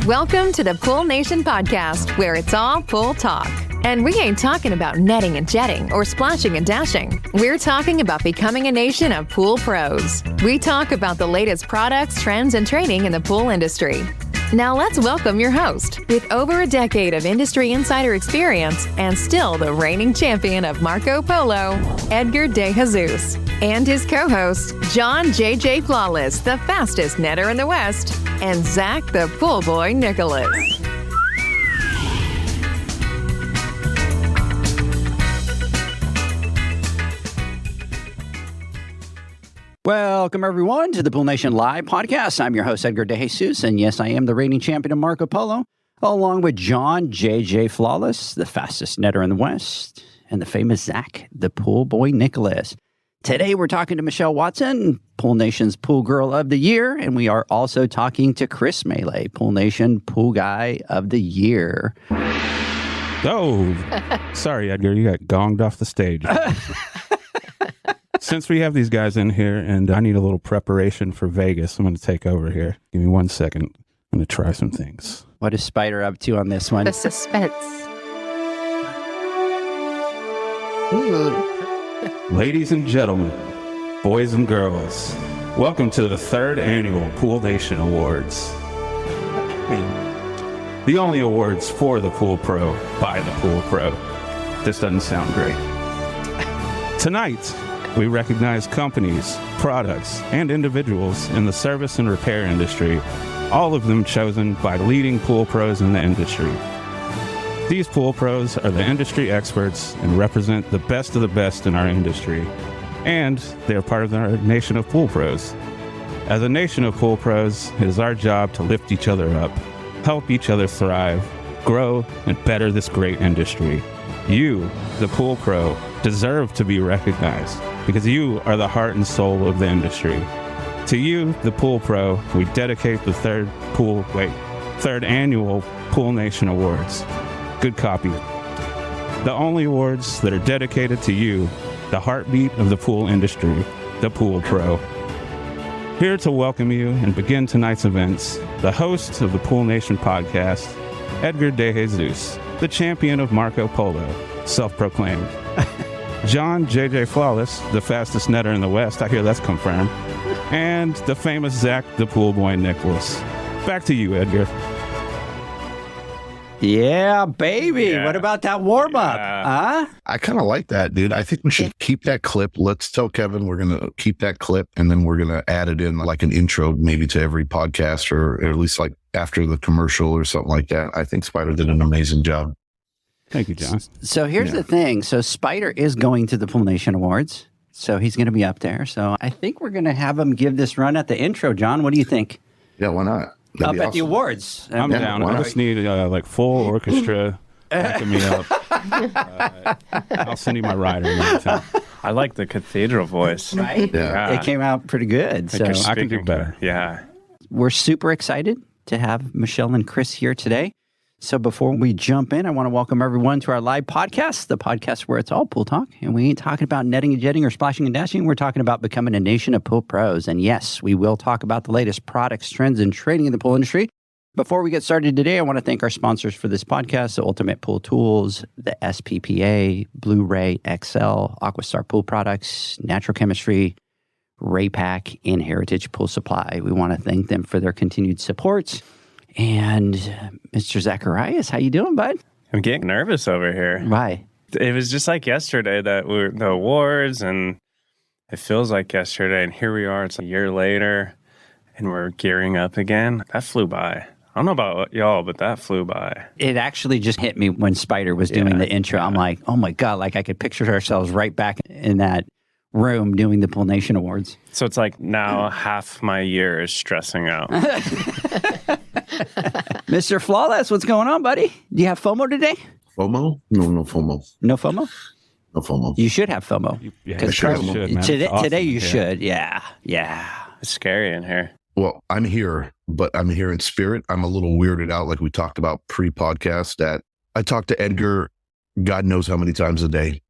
Welcome to the Pool Nation podcast, where it's all pool talk. And we ain't talking about netting and jetting or splashing and dashing. We're talking about becoming a nation of pool pros. We talk about the latest products, trends, and training in the pool industry. Now let's welcome your host, with over a decade of industry insider experience and still the reigning champion of Marco Polo, Edgar De Jesus, and his co-host, John J.J. Flawless, the fastest netter in the West, and Zach the Pool Boy Nicholas. Welcome, everyone, to the Pool Nation Live podcast. I'm your host, Edgar De Jesus, and yes, I am the reigning champion of Marco Polo, along with John J.J. Flawless, the fastest netter in the West, and the famous Zach, the Pool Boy Nicholas. Today, we're talking to Michelle Watson, Pool Nation's Pool Girl of the Year, and we are also talking to Chris Mele, Pool Nation Pool Guy of the Year. Oh, sorry, Edgar, you got gonged off the stage. Since we have these guys in here and I need a little preparation for Vegas, I'm going to take over here. Give me 1 second. I'm going to try some things. What is Spider up to on this one? The suspense. Ladies and gentlemen, boys and girls, welcome to the 3rd annual Pool Nation Awards. The only awards for the Pool Pro by the Pool Pro. This doesn't sound great. Tonight, we recognize companies, products, and individuals in the service and repair industry, all of them chosen by leading pool pros in the industry. These pool pros are the industry experts and represent the best of the best in our industry, and they're part of our nation of pool pros. As a nation of pool pros, it is our job to lift each other up, help each other thrive, grow, and better this great industry. You, the pool pro, deserve to be recognized because you are the heart and soul of the industry. To you, the pool pro, we dedicate the 3rd annual Pool Nation Awards. Good copy. The only awards that are dedicated to you, the heartbeat of the pool industry, the pool pro. Here to welcome you and begin tonight's events, the host of the Pool Nation podcast, Edgar De Jesus, the champion of Marco Polo, self-proclaimed. John J.J. Flawless, the fastest netter in the West, I hear that's confirmed, and the famous Zach the Pool Boy Nicholas. Back to you, Edgar. Yeah, baby. Yeah. What about that warm-up? Huh? I kind of like that, dude. I think we should keep that clip. Let's tell Kevin we're going to keep that clip, and then we're going to add it in like an intro maybe to every podcast, or at least like after the commercial or something like that. I think Spider did an amazing job. Thank you, John. So here's the thing. So Spider is going to the Pool Nation Awards. So he's going to be up there. So I think we're going to have him give this run at the intro. John, what do you think? Yeah, why not? That'd up at the awards. I'm down. I just need like full orchestra backing me up. I'll send you my rider anytime. I like the cathedral voice. Right? Yeah. It came out pretty good. So I can do better. Yeah. We're super excited to have Michelle and Chris here today. So before we jump in, I want to welcome everyone to our live podcast, the podcast where it's all pool talk. And we ain't talking about netting and jetting or splashing and dashing. We're talking about becoming a nation of pool pros. And yes, we will talk about the latest products, trends, and training in the pool industry. Before we get started today, I want to thank our sponsors for this podcast, the Ultimate Pool Tools, the SPPA, Blueray, XL, AquaStar Pool Products, Natural Chemistry, Raypak, and Heritage Pool Supply. We want to thank them for their continued support. And Mr. Zacharias, how you doing, bud? I'm getting nervous over here. Why? It was just like yesterday that we were the awards, and it feels like yesterday, and here we are. It's a year later, and we're gearing up again. That flew by. I don't know about y'all, but that flew by. It actually just hit me when Spider was doing the intro. I'm like, oh my God, like I could picture ourselves right back in that room doing the Pool Nation Awards. So it's like now half my year is stressing out. Mr. Flawless, what's going on, buddy? Do you have FOMO today? FOMO? No FOMO. No FOMO? No FOMO. You should have FOMO. Yeah, should, man. Today, Awesome. today you should. Yeah. It's scary in here. Well, I'm here, but I'm here in spirit. I'm a little weirded out, like we talked about pre-podcast, that I talk to Edgar, God knows how many times a day.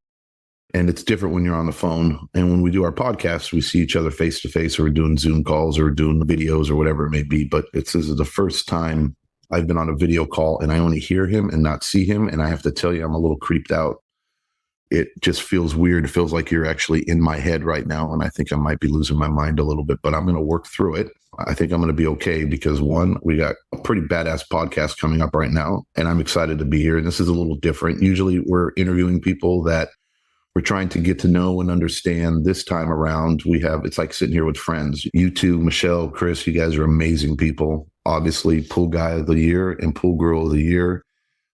And it's different when you're on the phone. And when we do our podcasts, we see each other face to face, or we're doing Zoom calls or doing videos or whatever it may be. But this is the first time I've been on a video call and I only hear him and not see him. And I have to tell you, I'm a little creeped out. It just feels weird. It feels like you're actually in my head right now. And I think I might be losing my mind a little bit, but I'm going to work through it. I think I'm going to be okay because one, we got a pretty badass podcast coming up right now. And I'm excited to be here. And this is a little different. Usually we're interviewing people that we're trying to get to know and understand. This time around, it's like sitting here with friends. You two, Michelle, Chris, you guys are amazing people. Obviously, Pool Guy of the Year and Pool Girl of the Year.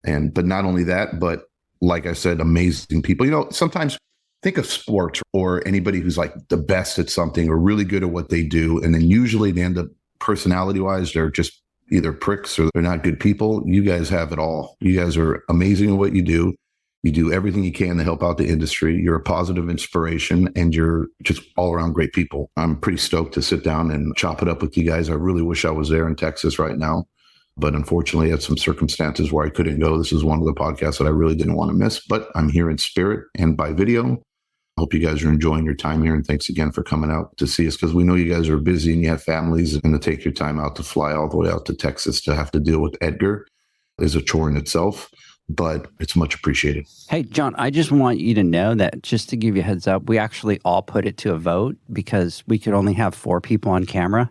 But not only that, but like I said, amazing people. Sometimes think of sports or anybody who's like the best at something or really good at what they do. And then usually they end up personality-wise, they're just either pricks or they're not good people. You guys have it all. You guys are amazing at what you do. You do everything you can to help out the industry. You're a positive inspiration and you're just all around great people. I'm pretty stoked to sit down and chop it up with you guys. I really wish I was there in Texas right now, but unfortunately I had some circumstances where I couldn't go. This is one of the podcasts that I really didn't want to miss, but I'm here in spirit and by video. I hope you guys are enjoying your time here. And thanks again for coming out to see us because we know you guys are busy and you have families, and to take your time out to fly all the way out to Texas to have to deal with Edgar is a chore in itself. But it's much appreciated. Hey, John, I just want you to know that just to give you a heads up, we actually all put it to a vote because we could only have 4 people on camera.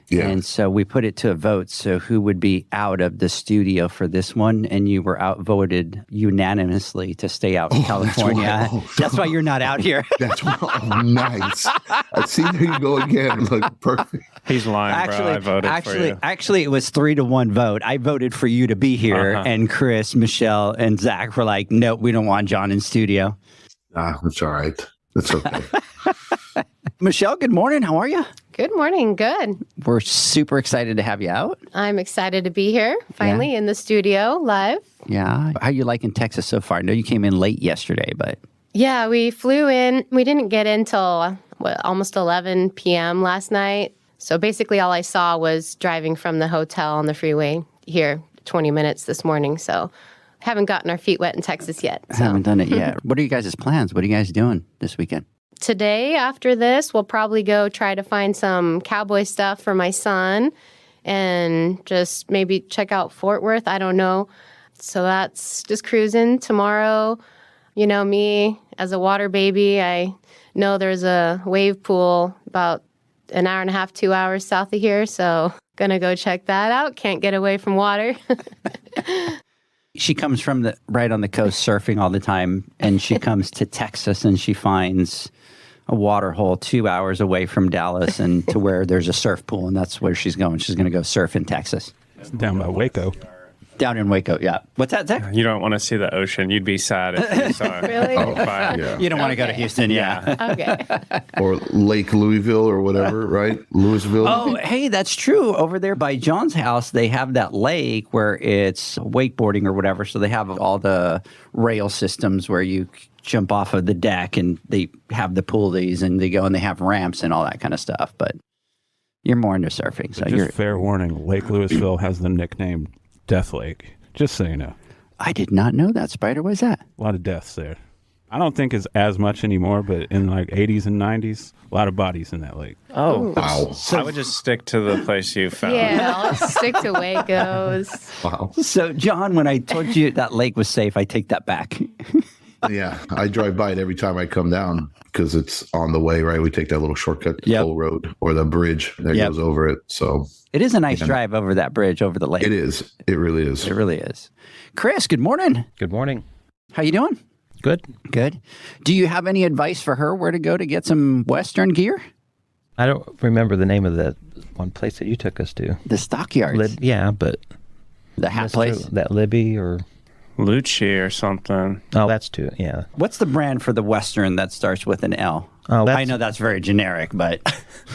Yeah. And so we put it to a vote. So who would be out of the studio for this one? And you were outvoted unanimously to stay out in California. That's why you're not out here. That's why. Oh, nice. I see there you go again. Look, perfect. He's lying, bro. I voted for you. Actually, it was 3-1 vote. I voted for you to be here. And Chris, Michelle, and Zach were like, no, we don't want John in studio. It's all right. It's okay. Michelle, good morning. How are you? Good morning. Good. We're super excited to have you out. I'm excited to be here, finally, in the studio, live. Yeah. How you liking Texas so far? I know you came in late yesterday, but... Yeah, we flew in. We didn't get in till almost 11 p.m. last night. So basically all I saw was driving from the hotel on the freeway here 20 minutes this morning. So haven't gotten our feet wet in Texas yet. So. Haven't done it yet. What are you guys' plans? What are you guys doing this weekend? Today, after this, we'll probably go try to find some cowboy stuff for my son and just maybe check out Fort Worth. I don't know. So that's just cruising. Tomorrow, me as a water baby, I know there's a wave pool about an hour and a half, 2 hours south of here. So gonna go check that out. Can't get away from water. She comes from right on the coast surfing all the time, and she comes to Texas and she finds a water hole 2 hours away from Dallas and to where there's a surf pool, and that's where she's going. She's going to go surf in Texas. Down by Waco. Down in Waco, yeah. What's that, Zach? You don't want to see the ocean. You'd be sad if you saw it. Really? Yeah. You don't want to go to Houston, yeah. Okay. Or Lake Louisville or whatever, right? Louisville. Oh, hey, that's true. Over there by John's house, they have that lake where it's wakeboarding or whatever. So they have all the rail systems where you jump off of the deck, and they have the pulleys, and they go and they have ramps and all that kind of stuff. But you're more into surfing. So just fair warning, Lake Louisville has the nickname Death Lake. Just so you know. I did not know that, Spider. What's that? A lot of deaths there. I don't think it's as much anymore, but in like 80s and 90s, a lot of bodies in that lake. Oh, wow. So I would just stick to the place you found. Yeah, I'll stick to Waco's. Wow. So, John, when I told you that lake was safe, I take that back. Yeah, I drive by it every time I come down because it's on the way, right? We take that little shortcut to Toll Road or the bridge that goes over it. So it is a nice drive over that bridge over the lake. It is. It really is. It really is. Chris, good morning. Good morning. How you doing? Good. Good. Do you have any advice for her where to go to get some Western gear? I don't remember the name of that one place that you took us to. The Stockyards. Yeah, but the hat place. That Libby or Lucci or something. Oh, that's too. Yeah. What's the brand for the Western that starts with an L? Oh, I know that's very generic, but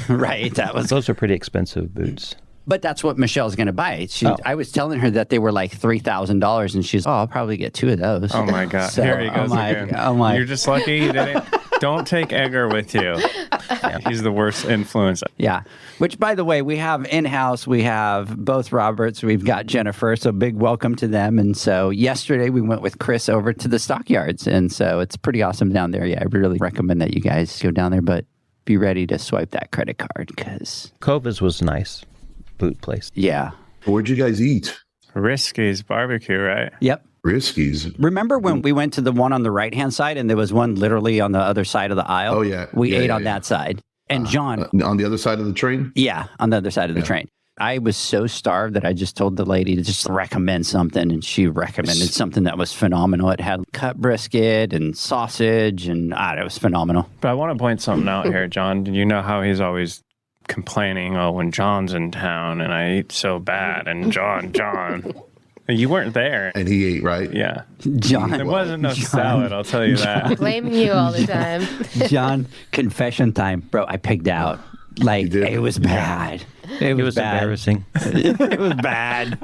right, that was. Those are pretty expensive boots. But that's what Michelle's going to buy. I was telling her that they were like $3,000, and she's, I'll probably get 2 of those. Oh my God! So, Here he goes again. You're just lucky you didn't. Don't take Edgar with you. He's the worst influence. Yeah. Which, by the way, we have in-house. We have both Roberts. We've got Jennifer. So big welcome to them. And so yesterday we went with Chris over to the Stockyards, and so it's pretty awesome down there. Yeah, I really recommend that you guys go down there, but be ready to swipe that credit card because Cova's was nice. Boot place. Yeah. Where'd you guys eat? Risky's barbecue, right? Yep. Riskies. Remember when we went to the one on the right-hand side and there was one literally on the other side of the aisle? Oh, yeah. We Yeah, ate yeah, on yeah. that side. And John, On the other side of the train? yeah, on the other side of the Yeah. train. I was so starved that I just told the lady to just recommend something, and she recommended something that was phenomenal. It had cut brisket and sausage, and it was phenomenal. But I want to point something out here, John. You know how he's always complaining, when John's in town and I eat so bad, and John. You weren't there. And he ate, right? Yeah. John, There wasn't no salad, I'll tell you that. Blaming you all the time. John, confession time. Bro, I pigged out. Like, You did? it was bad. It was bad. embarrassing. It was bad.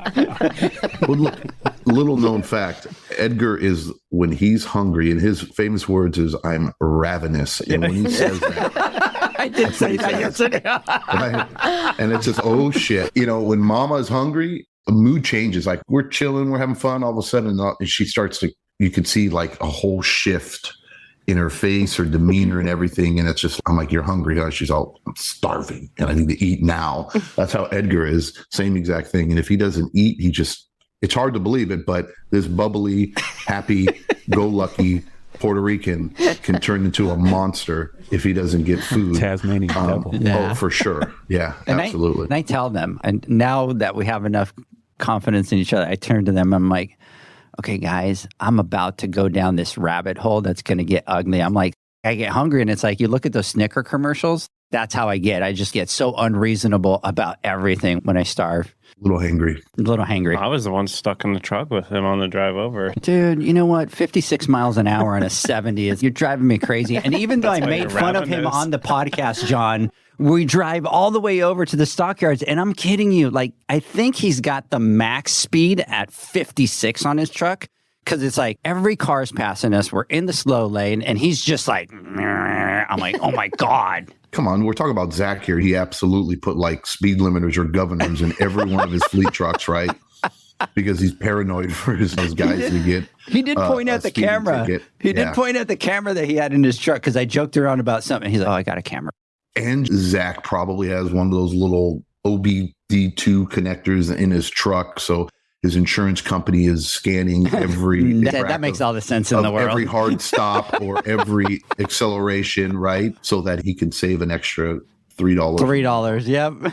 Well, look, little known fact, Edgar is, when he's hungry, and his famous words is, I'm ravenous. And when he says that, I did say that yesterday. right? And it's just, oh shit. When mama is hungry, the mood changes. Like, we're chilling, we're having fun, all of a sudden, and she starts to, you can see like a whole shift in her face, her demeanor and everything. And it's just, I'm like, you're hungry, huh? She's all, I'm starving and I need to eat now. That's how Edgar is. Same exact thing. And if he doesn't eat, it's hard to believe it, but this bubbly, happy, go lucky Puerto Rican can turn into a monster if he doesn't get food. Tasmanian devil. Yeah. Oh, for sure. Yeah, And absolutely. I tell them, and now that we have enough confidence in each other, I turn to them. I'm like, okay, guys, I'm about to go down this rabbit hole that's going to get ugly. I'm like, I get hungry, and it's like, you look at those Snicker commercials. That's how I get. I just get so unreasonable about everything when I starve. A little hangry. A little hangry. I was the one stuck in the truck with him on the drive over. Dude, you know what? 56 miles an hour on a 70 you're driving me crazy. And even though I why made you're fun of him ravenous. on the podcast, John, we drive all the way over to the stockyards, and I'm kidding you. Like, I think he's got the max speed at 56 on his truck, because it's like every car's passing us. We're in the slow lane, and he's just like, I'm like, oh my God. Come on, we're talking about Zach here. He absolutely put like speed limiters or governors in every one of his fleet trucks, right? Because he's paranoid for his guys to get. He did point a at the speeding camera. ticket. He did Yeah. point at the camera that he had in his truck, because I joked around about something. He's like, oh, I got a camera. And Zach probably has one of those little OBD2 connectors in his truck. So his insurance company is scanning every That crack makes of- all the sense in of the world. every hard stop or every acceleration, right? So that he can save an extra $3. $3. Yep.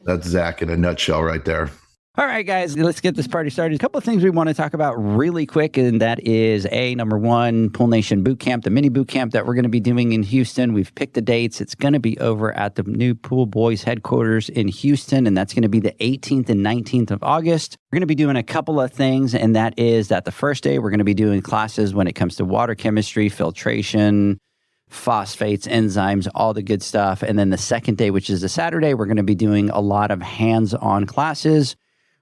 That's Zach in a nutshell right there. All right, guys, let's get this party started. A couple of things we want to talk about really quick, and that is number one, Pool Nation Boot Camp, the mini boot camp that we're going to be doing in Houston. We've picked the dates. It's going to be over at the new Pool Boys headquarters in Houston, and that's going to be the 18th and 19th of August. We're going to be doing a couple of things, and that is that the first day we're going to be doing classes when it comes to water chemistry, filtration, phosphates, enzymes, all the good stuff. And then the second day, which is the Saturday, we're going to be doing a lot of hands-on classes.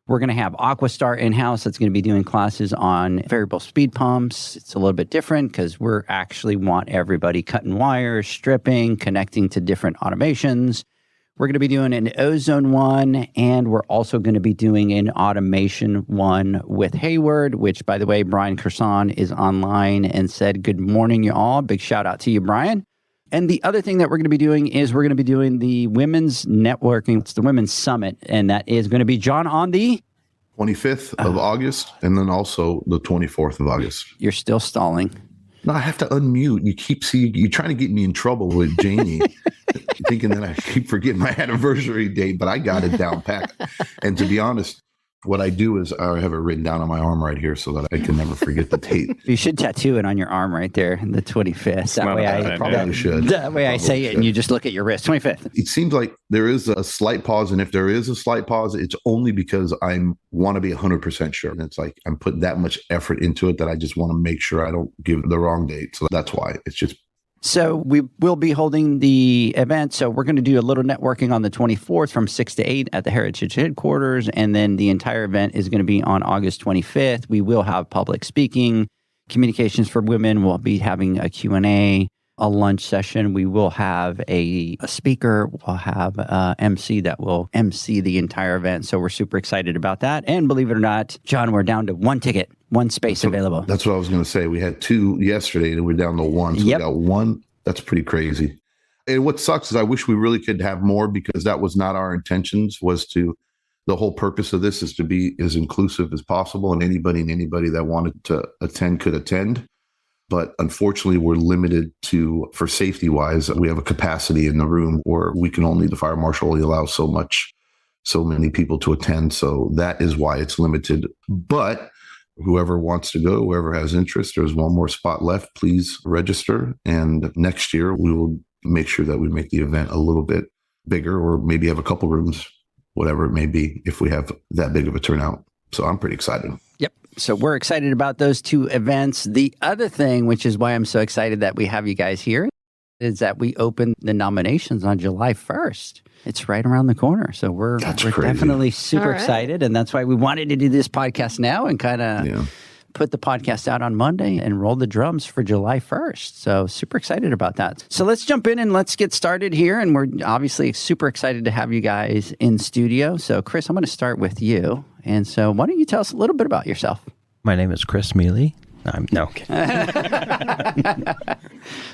We're going to have AquaStar in-house that's going to be doing classes on variable speed pumps. It's a little bit different because we're actually want everybody cutting wires, stripping, connecting to different automations. We're going to be doing an ozone one, and we're also going to be doing an automation one with Hayward, which, by the way, Brian Kerson is online and said, good morning, you all. Big shout out to you, Brian. And the other thing that we're going to be doing is we're going to be doing the Women's Networking. It's the Women's Summit, and that is going to be, John, on the 25th of August, and then also the 24th of August. You're still stalling. No, I have to unmute. You're trying to get me in trouble with Jamie, thinking that I keep forgetting my anniversary date, but I got it down pat. And to be honest, what I do is I have it written down on my arm right here so that I can never forget the date. You should tattoo it on your arm right there, the 25th. That not way a bad I idea. Probably should. That way I Probably say it should. and you just look at your wrist. 25th. It seems like there is a slight pause, and if there is a slight pause, it's only because I want to be 100% sure. And it's like I'm putting that much effort into it that I just want to make sure I don't give the wrong date. So that's why it's just. So we will be holding the event. So we're going to do a little networking on the 24th from 6 to 8 at the Heritage headquarters. And then the entire event is going to be on August 25th. We will have public speaking, communications for women. We'll be having a Q&A, a lunch session. We will have a speaker. We'll have MC that will MC the entire event. So we're super excited about that. And believe it or not, John, we're down to one ticket, one space available. That's what I was going to say. We had 2 yesterday and we're down to 1. So Yep. we got 1. That's pretty crazy. And what sucks is I wish we really could have more, because that was not our intentions, was to The whole purpose of this is to be as inclusive as possible, and anybody that wanted to attend could attend. But unfortunately, we're limited to, for safety wise, we have a capacity in the room where the fire marshal only allows so many people to attend. So that is why it's limited. But whoever wants to go, whoever has interest, there's one more spot left. Please register. And next year, we will make sure that we make the event a little bit bigger, or maybe have a couple rooms, whatever it may be, if we have that big of a turnout. So I'm pretty excited. Yep. So we're excited about those two events. The other thing, which is why I'm so excited that we have you guys here, is that we open the nominations on July 1st. It's right around the corner. So we're definitely super excited. And that's why we wanted to do this podcast now and kind of put the podcast out on Monday and roll the drums for July 1st. So super excited about that. So let's jump in and let's get started here. And we're obviously super excited to have you guys in studio. So Chris, I'm going to start with you. And so why don't you tell us a little bit about yourself? My name is Chris Mele. No.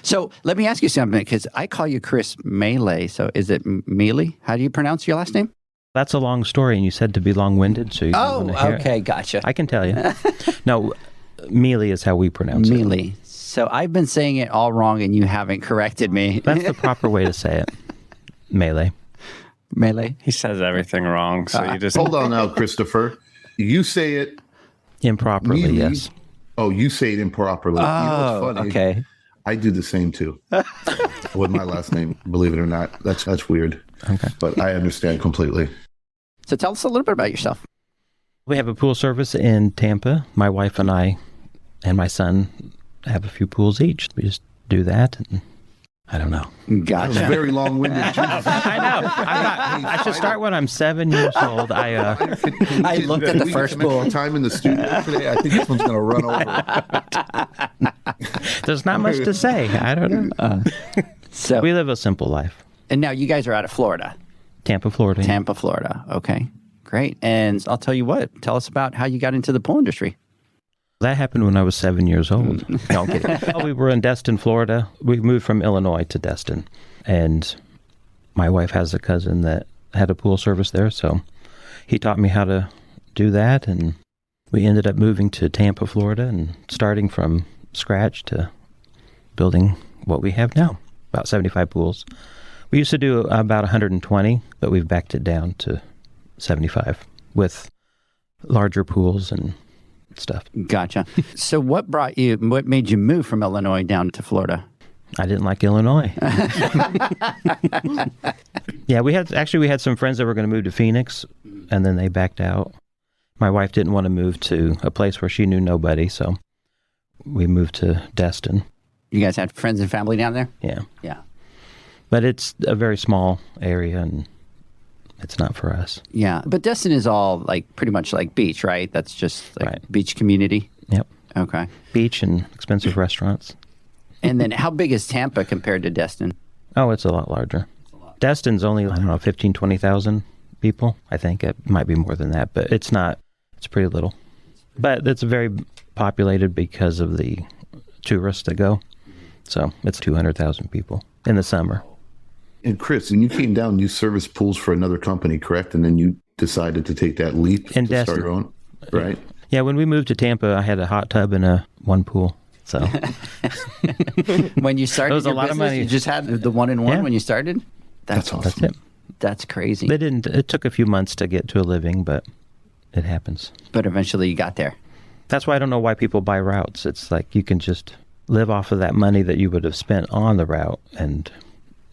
So let me ask you something, because I call you Chris Mele. So is it Mele? How do you pronounce your last name? That's a long story, and you said to be long-winded, so you Oh, want to hear okay, it. gotcha. I can tell you. No, Mele is how we pronounce it. Mele. So I've been saying it all wrong, and you haven't corrected me. That's the proper way to say it. Mele. Mele. He says everything wrong, so you just Hold on now, Christopher. You say it Improperly, Mele? yes. Oh, you say it improperly. Oh, what's funny? okay. I do the same too with my last name. Believe it or not, that's weird. Okay. But I understand completely. So tell us a little bit about yourself. We have a pool service in Tampa. My wife and I and my son have a few pools each. We just do that, and I don't know. That was Gotcha. very long-winded. I know. I thought I should start when I'm 7 years old. I looked at the first pool. Time in the studio today. I think this one's going to run over. There's not much to say. I don't know. So, We live a simple life. and now you guys are out of Florida. Tampa, Florida. Tampa, Florida. Okay, great. And I'll tell you what, tell us about how you got into the pool industry. That happened when I was 7 years old. No, I'm kidding. We were in Destin, Florida. We moved from Illinois to Destin. And my wife has a cousin that had a pool service there. So he taught me how to do that. And we ended up moving to Tampa, Florida, and starting from scratch to building what we have now, about 75 pools. We used to do about 120, but we've backed it down to 75 with larger pools and stuff. Gotcha. So what made you move from Illinois down to Florida? I didn't like Illinois. Yeah, we had some friends that were going to move to Phoenix, and then they backed out. My wife didn't want to move to a place where she knew nobody, so we moved to Destin. You guys had friends and family down there? Yeah. Yeah. But it's a very small area, and it's not for us. Yeah. But Destin is all pretty much like beach, right? That's just Right. beach community. Yep. Okay. Beach and expensive restaurants. And then how big is Tampa compared to Destin? Oh, it's a lot larger. Destin's only, 15,000, 20,000 people. I think it might be more than that, but it's not. It's pretty little. But it's very populated because of the tourists that go. So it's 200,000 people in the summer. And Chris, when you came down, you serviced pools for another company, correct? And then you decided to take that leap In to Destin. start your own, right? Yeah, when we moved to Tampa, I had a hot tub and one pool. So When you started It was a your lot of business, money. you just had the one-in-one Yeah. when you started? That's awesome. that's it. That's crazy. It took a few months to get to a living, but it happens. But eventually you got there. That's why I don't know why people buy routes. It's like you can just live off of that money that you would have spent on the route and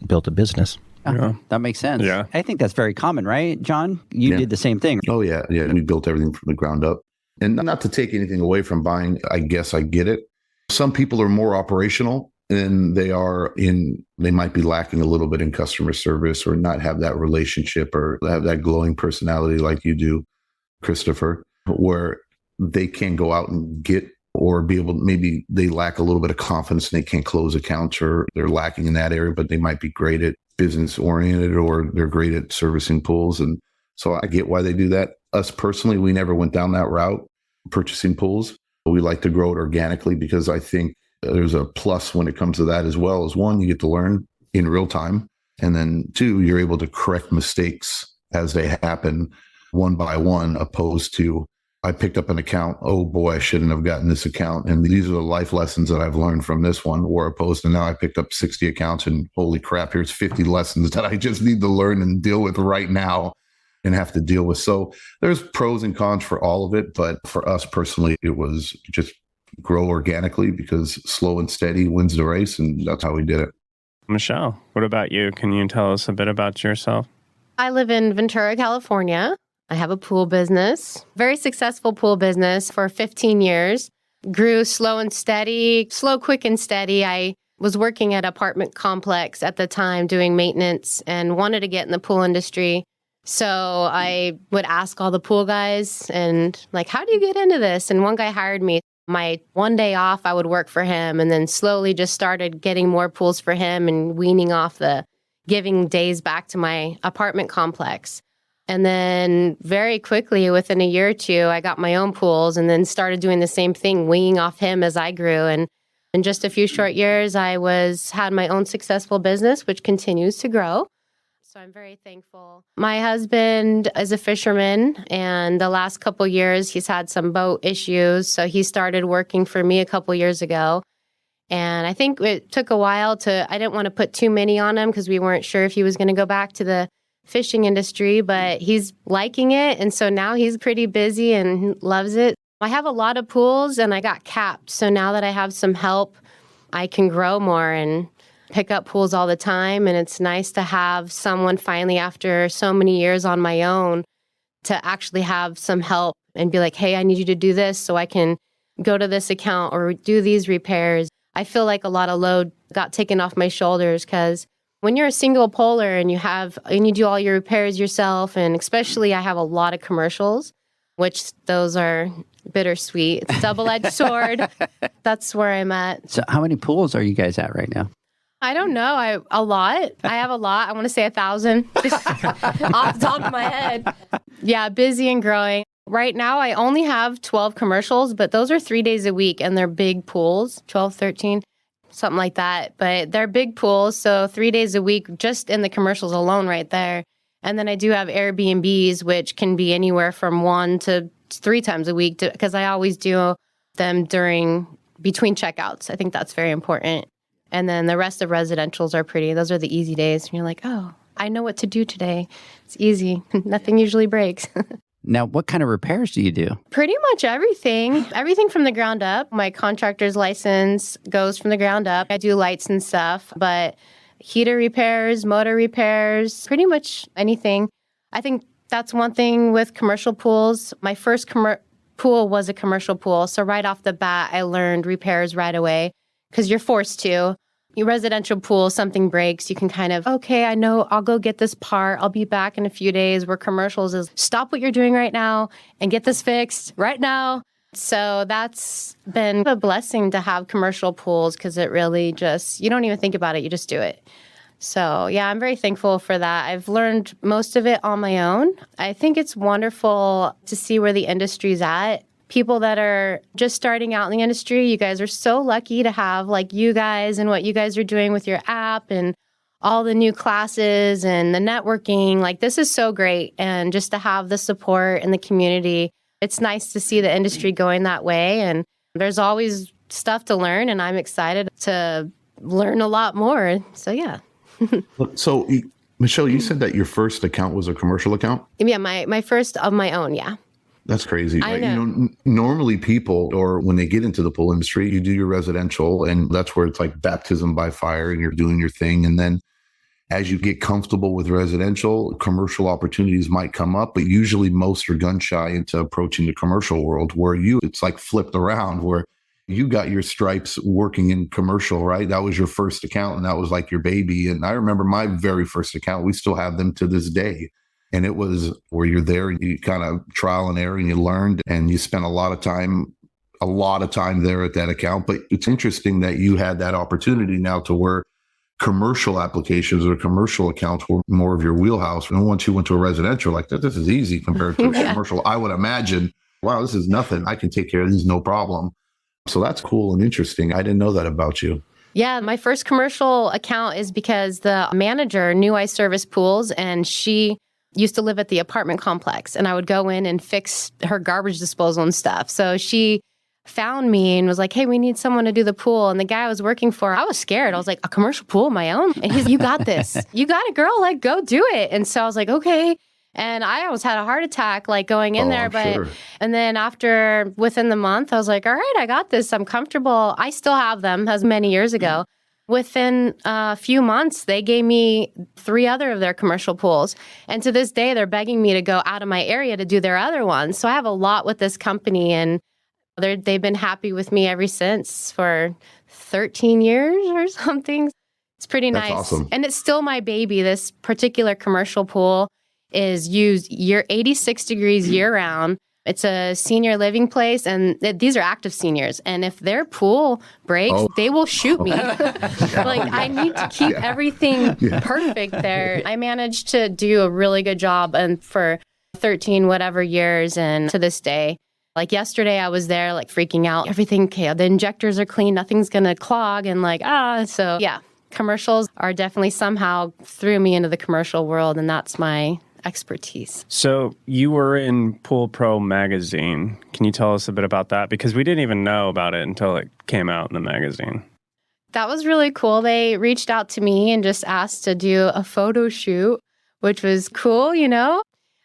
built a business. Yeah. That makes sense. Yeah. I think that's very common, right, John? You Yeah. did the same thing. Oh, yeah. Yeah. We built everything from the ground up. And not to take anything away from buying, I guess I get it. Some people are more operational and they might be lacking a little bit in customer service or not have that relationship or have that glowing personality like you do, Christopher, where they can go out and get or be able, maybe they lack a little bit of confidence and they can't close accounts or they're lacking in that area, but they might be great at business oriented or they're great at servicing pools. And so I get why they do that. Us personally, we never went down that route, purchasing pools. We like to grow it organically because I think there's a plus when it comes to that as well. As one, you get to learn in real time. And then two, you're able to correct mistakes as they happen one by one, opposed to I picked up an account. Oh boy, I shouldn't have gotten this account. And these are the life lessons that I've learned from this one, or opposed to now I picked up 60 accounts and holy crap, here's 50 lessons that I just need to learn and deal with right now and have to deal with. So there's pros and cons for all of it. But for us personally, it was just grow organically because slow and steady wins the race. And that's how we did it. Michelle, what about you? Can you tell us a bit about yourself? I live in Ventura, California. I have a pool business, very successful pool business for 15 years. Grew slow, quick and steady. I was working at an apartment complex at the time doing maintenance and wanted to get in the pool industry. So I would ask all the pool guys and like, how do you get into this? And one guy hired me. My one day off, I would work for him and then slowly just started getting more pools for him and weaning off the giving days back to my apartment complex. And then very quickly, within a year or two, I got my own pools and then started doing the same thing, weaning off him as I grew. And in just a few short years, I had my own successful business, which continues to grow. So I'm very thankful. My husband is a fisherman, and the last couple of years, he's had some boat issues. So he started working for me a couple years ago. And I think it took a while I didn't want to put too many on him because we weren't sure if he was going to go back to the fishing industry, but he's liking it. And so now he's pretty busy and loves it. I have a lot of pools and I got capped. So now that I have some help, I can grow more and pick up pools all the time. And it's nice to have someone finally, after so many years on my own, to actually have some help and be like, hey, I need you to do this so I can go to this account or do these repairs. I feel like a lot of load got taken off my shoulders because when you're a single poler and you do all your repairs yourself, and especially I have a lot of commercials, which those are bittersweet. It's a double-edged sword. That's where I'm at. So how many pools are you guys at right now? I don't know. A lot. I have a lot. I want to say 1,000 off the top of my head. Yeah, busy and growing. Right now, I only have 12 commercials, but those are 3 days a week, and they're big pools, 12, 13. Something like that. But they're big pools, so 3 days a week just in the commercials alone right there. And then I do have Airbnbs, which can be anywhere from 1 to 3 times a week because I always do them between checkouts. I think that's very important. And then the rest of residentials are pretty. Those are the easy days. And you're like, oh, I know what to do today. It's easy. Nothing usually breaks. Now, what kind of repairs do you do? Pretty much everything. Everything from the ground up. My contractor's license goes from the ground up. I do lights and stuff, but heater repairs, motor repairs, pretty much anything. I think that's one thing with commercial pools. My first pool was a commercial pool. So right off the bat, I learned repairs right away because you're forced to. Your residential pool, something breaks, you can kind of, okay, I know, I'll go get this part. I'll be back in a few days. Where commercials is stop what you're doing right now and get this fixed right now. So that's been a blessing to have commercial pools because it really you don't even think about it. You just do it. So yeah, I'm very thankful for that. I've learned most of it on my own. I think it's wonderful to see where the industry's at. People that are just starting out in the industry, you guys are so lucky to have like you guys and what you guys are doing with your app and all the new classes and the networking. Like this is so great. And just to have the support and the community, it's nice to see the industry going that way. And there's always stuff to learn and I'm excited to learn a lot more. So yeah. So Michelle, you said that your first account was a commercial account? Yeah, my first of my own, yeah. That's crazy. I Right? know. Normally people, or when they get into the pool industry, you do your residential and that's where it's like baptism by fire and you're doing your thing. And then as you get comfortable with residential, commercial opportunities might come up, but usually most are gun shy into approaching the commercial world where it's like flipped around where you got your stripes working in commercial, right? That was your first account and that was like your baby. And I remember my very first account, we still have them to this day. And it was where you're there, you kind of trial and error and you learned and you spent a lot of time there at that account. But it's interesting that you had that opportunity now to where commercial applications or commercial accounts were more of your wheelhouse. And once you went to a residential like that, this is easy compared to a commercial. I would imagine, wow, this is nothing. I can take care of these, no problem. So that's cool and interesting. I didn't know that about you. Yeah, my first commercial account is because the manager knew I service pools and she used to live at the apartment complex, and I would go in and fix her garbage disposal and stuff. So she found me and was like, hey, we need someone to do the pool. And the guy I was working for, I was scared. I was like, a commercial pool of my own? And he's like, you got this. You got it, girl. Like, go do it. And so I was like, okay. And I almost had a heart attack, like going in there. But sure. And then within the month, I was like, all right, I got this. I'm comfortable. I still have them as many years ago. Within a few months, they gave me 3 other of their commercial pools. And to this day, they're begging me to go out of my area to do their other ones. So I have a lot with this company, and they've been happy with me ever since for 13 years or something. It's pretty nice. That's awesome. And it's still my baby. This particular commercial pool is used 86 degrees year round. It's a senior living place, and these are active seniors. And if their pool breaks, they will shoot me. I need to keep everything perfect there. I managed to do a really good job, and for 13 whatever years, and to this day. Like yesterday, I was there, like freaking out. Everything, okay, the injectors are clean, nothing's gonna clog, and so yeah. Commercials are definitely somehow threw me into the commercial world, and that's my expertise. So you were in Pool Pro magazine. Can you tell us a bit about that? Because we didn't even know about it until it came out in the magazine. That was really cool. They reached out to me and just asked to do a photo shoot, which was cool,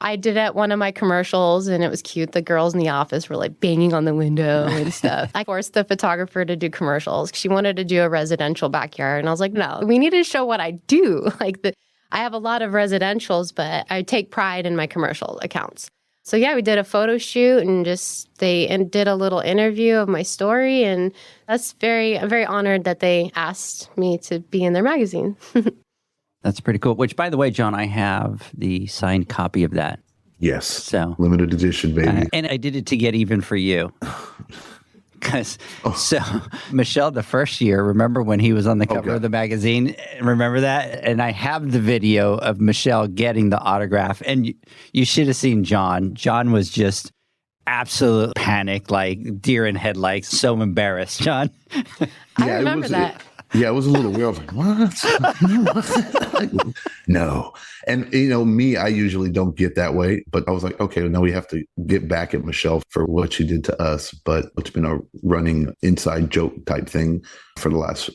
I did it at one of my commercials, and it was cute. The girls in the office were like banging on the window and stuff. I forced the photographer to do commercials. She wanted to do a residential backyard, and I was like, no, we need to show what I do. I have a lot of residentials, but I take pride in my commercial accounts. So yeah, we did a photo shoot, and did a little interview of my story, and I'm very honored that they asked me to be in their magazine. That's pretty cool. Which, by the way, John, I have the signed copy of that. Yes. So limited edition, baby. And I did it to get even for you. So Michelle, the first year, remember when he was on the cover of the magazine? Remember that? And I have the video of Michelle getting the autograph. And you should have seen John. John was just absolute panic, like deer in headlights, so embarrassed. John? I remember that. Yeah, it was a little weird. I was like, what? No. And, me, I usually don't get that way. But I was like, okay, now we have to get back at Michelle for what she did to us. But it's been a running inside joke type thing for the last,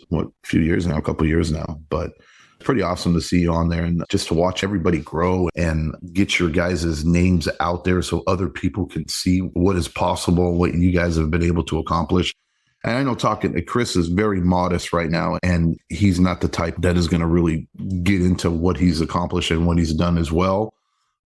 few years now, a couple of years now. But it's pretty awesome to see you on there and just to watch everybody grow and get your guys' names out there so other people can see what is possible, what you guys have been able to accomplish. And I know Chris is very modest right now, and he's not the type that is going to really get into what he's accomplished and what he's done as well.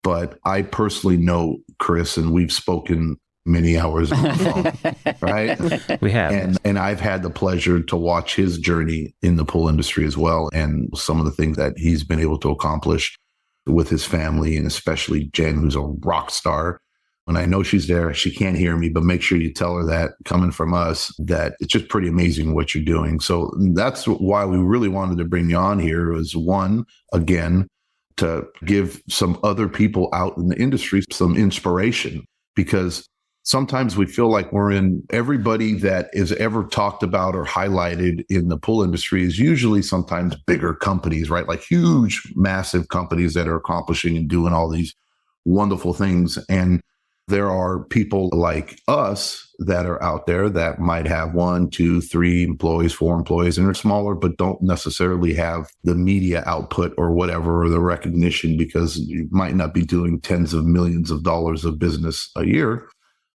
But I personally know Chris, and we've spoken many hours on the phone, right? We have. And I've had the pleasure to watch his journey in the pool industry as well, and some of the things that he's been able to accomplish with his family, and especially Jen, who's a rock star. And I know she's there. She can't hear me, but make sure you tell her that coming from us, that it's just pretty amazing what you're doing. So that's why we really wanted to bring you on here, is one, again, to give some other people out in the industry some inspiration, because sometimes we feel like everybody that is ever talked about or highlighted in the pool industry is usually sometimes bigger companies, right? Like huge, massive companies that are accomplishing and doing all these wonderful things. And there are people like us that are out there that might have 1, 2, 3 employees, 4 employees, and are smaller, but don't necessarily have the media output or whatever, or the recognition, because you might not be doing tens of millions of dollars of business a year,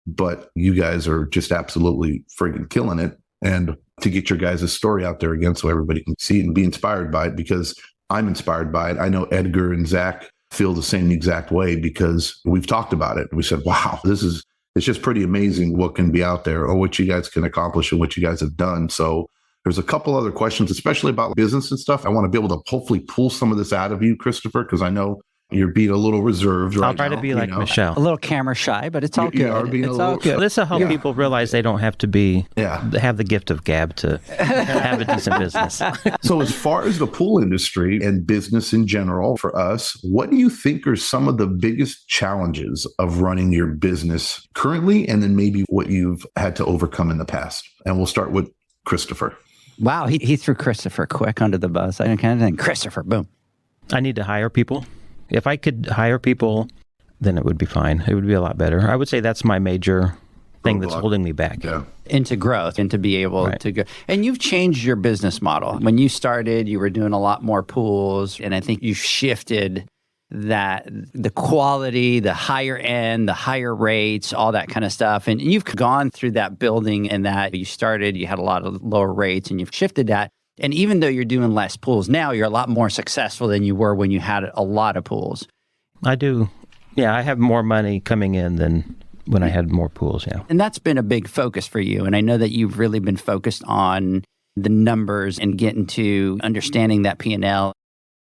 but you guys are just absolutely friggin' killing it. And to get your guys' story out there again so everybody can see it and be inspired by it, because I'm inspired by it. I know Edgar and Zach feel the same exact way, because we've talked about it. We said, wow, it's just pretty amazing what can be out there, or what you guys can accomplish and what you guys have done. So there's a couple other questions, especially about business and stuff. I want to be able to hopefully pull some of this out of you, Christopher, because I know you're being a little reserved right now. I'll try to be like Michelle. A little camera shy, but it's all good. It's all good. This will help people realize they don't have to have the gift of gab to have a decent business. So as far as the pool industry and business in general for us, what do you think are some of the biggest challenges of running your business currently, and then maybe what you've had to overcome in the past? And we'll start with Christopher. Wow, he threw Christopher quick under the bus. I kind of think, Christopher, boom. I need to hire people. If I could hire people, then it would be fine. It would be a lot better. I would say that's my major thing that's holding me back. Yeah. Into growth and to be able to go. And you've changed your business model. When you started, you were doing a lot more pools. And I think you've shifted that the quality, the higher end, the higher rates, all that kind of stuff. And you've gone through that building and that you started, you had a lot of lower rates and you've shifted that. And even though you're doing less pools now, you're a lot more successful than you were when you had a lot of pools. I do. Yeah, I have more money coming in than when I had more pools, yeah. And that's been a big focus for you. And I know that you've really been focused on the numbers and getting to understanding that P&L,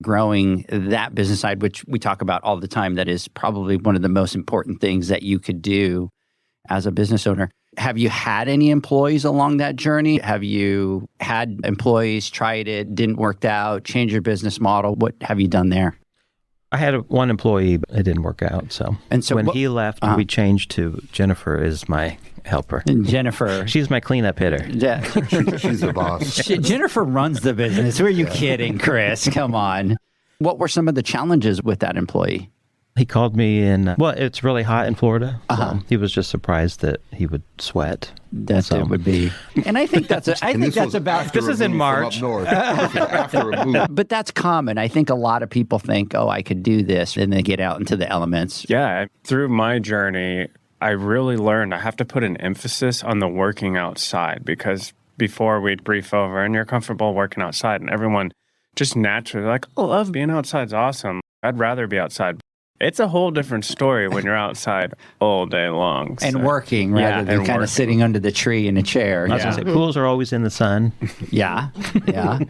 growing that business side, which we talk about all the time. That is probably one of the most important things that you could do as a business owner. Have you had any employees along that journey? Have you had employees, tried it, didn't work out, change your business model? What have you done there? I had one employee, but it didn't work out. So when he left, we changed to Jennifer is my helper. And Jennifer. She's my cleanup hitter. Yeah. She's a boss. Jennifer runs the business. Who are you kidding, Chris? Come on. What were some of the challenges with that employee? He called me it's really hot in Florida. So he was just surprised that he would sweat. It would be. And I think that's about. This is in March. Up north, after a move. But that's common. I think a lot of people think, oh, I could do this. And they get out into the elements. Yeah. Through my journey, I really learned I have to put an emphasis on the working outside, because before we'd brief over and you're comfortable working outside and everyone just naturally like, oh, I love being outside. It's awesome. I'd rather be outside. It's a whole different story when you're outside all day long. And working rather than kind of sitting under the tree in a chair. I was going to say, pools are always in the sun. Yeah.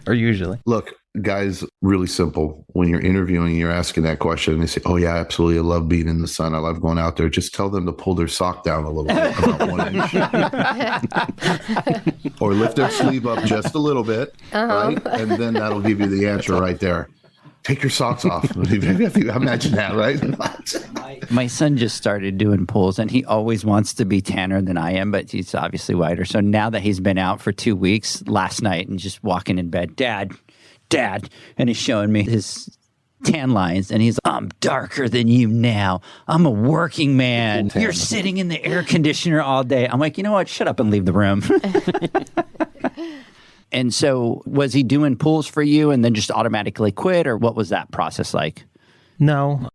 Or usually. Look, guys, really simple. When you're interviewing, you're asking that question and they say, oh, yeah, absolutely. I love being in the sun. I love going out there. Just tell them to pull their sock down a little bit, about 1 inch. Or lift their sleeve up just a little bit, right? And then that'll give you the answer right there. Take your socks off. Imagine that, right? My son just started doing pools, and he always wants to be tanner than I am, but he's obviously whiter. So now that he's been out for 2 weeks, last night, and just walking in bed, Dad, and he's showing me his tan lines, and he's, I'm darker than you now. I'm a working man. You're sitting in the air conditioner all day. I'm like, you know what? Shut up and leave the room. And so was he doing pools for you and then just automatically quit, or what was that process like? No.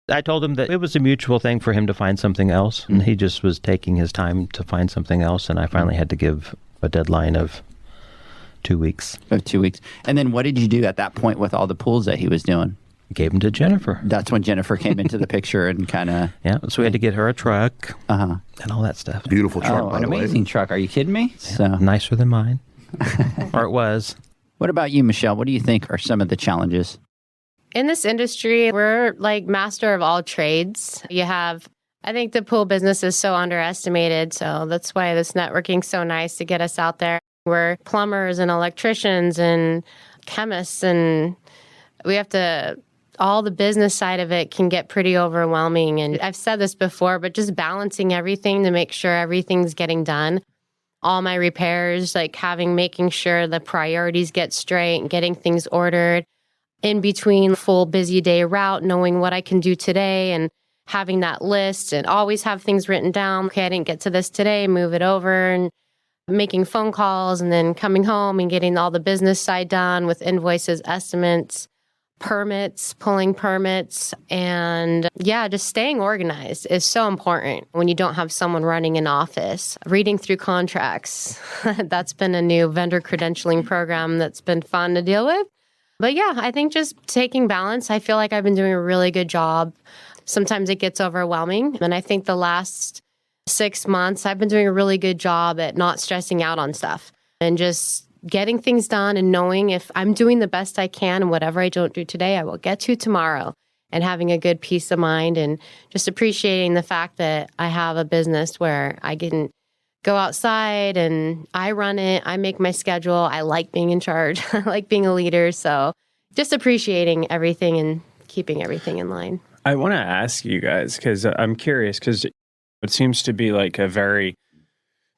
I told him that it was a mutual thing for him to find something else, and he just was taking his time to find something else, and I finally had to give a deadline of 2 weeks. Of 2 weeks. And then what did you do at that point with all the pools that he was doing? Gave them to Jennifer. That's when Jennifer came into the picture and kind of... Yeah, so we had to get her a truck and all that stuff. Beautiful truck, by an the way. amazing truck. Are you kidding me? Yeah, So nicer than mine. Or it was. What about you, Michelle? What do you think are some of the challenges? In this industry, we're like master of all trades. I think the pool business is so underestimated. So that's why this networking's so nice to get us out there. We're plumbers and electricians and chemists, and all the business side of it can get pretty overwhelming. And I've said this before, but just balancing everything to make sure everything's getting done. All my repairs, making sure the priorities get straight, getting things ordered, in between full busy day route, knowing what I can do today and having that list and always have things written down. Okay, I didn't get to this today, move it over, and making phone calls and then coming home and getting all the business side done with invoices, estimates, permits, pulling permits, and just staying organized is so important when you don't have someone running an office. Reading through contracts, that's been a new vendor credentialing program that's been fun to deal with. But I think just taking balance, I feel like I've been doing a really good job. Sometimes it gets overwhelming, and I think the last 6 months, I've been doing a really good job at not stressing out on stuff and just getting things done and knowing if I'm doing the best I can and whatever I don't do today, I will get to tomorrow, and having a good peace of mind and just appreciating the fact that I have a business where I can go outside and I run it. I make my schedule. I like being in charge. I like being a leader. So just appreciating everything and keeping everything in line. I want to ask you guys, because I'm curious, because it seems to be like a very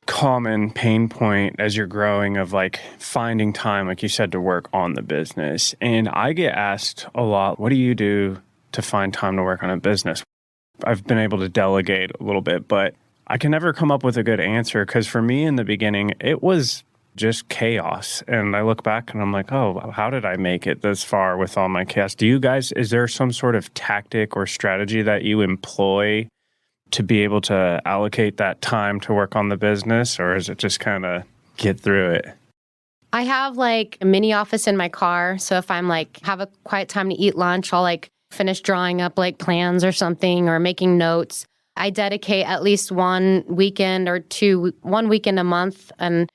common pain point as you're growing of finding time, like you said, to work on the business. And I get asked a lot, what do you do to find time to work on a business. I've been able to delegate a little bit, but I can never come up with a good answer because for me in the beginning, it was just chaos. And I look back and I'm like, oh, how did I make it this far with all my chaos? Do you guys, is there some sort of tactic or strategy that you employ to be able to allocate that time to work on the business, or is it just kind of get through it? I have like a mini office in my car. So if I'm like have a quiet time to eat lunch, I'll like finish drawing up like plans or something or making notes. I dedicate at least one weekend a month, and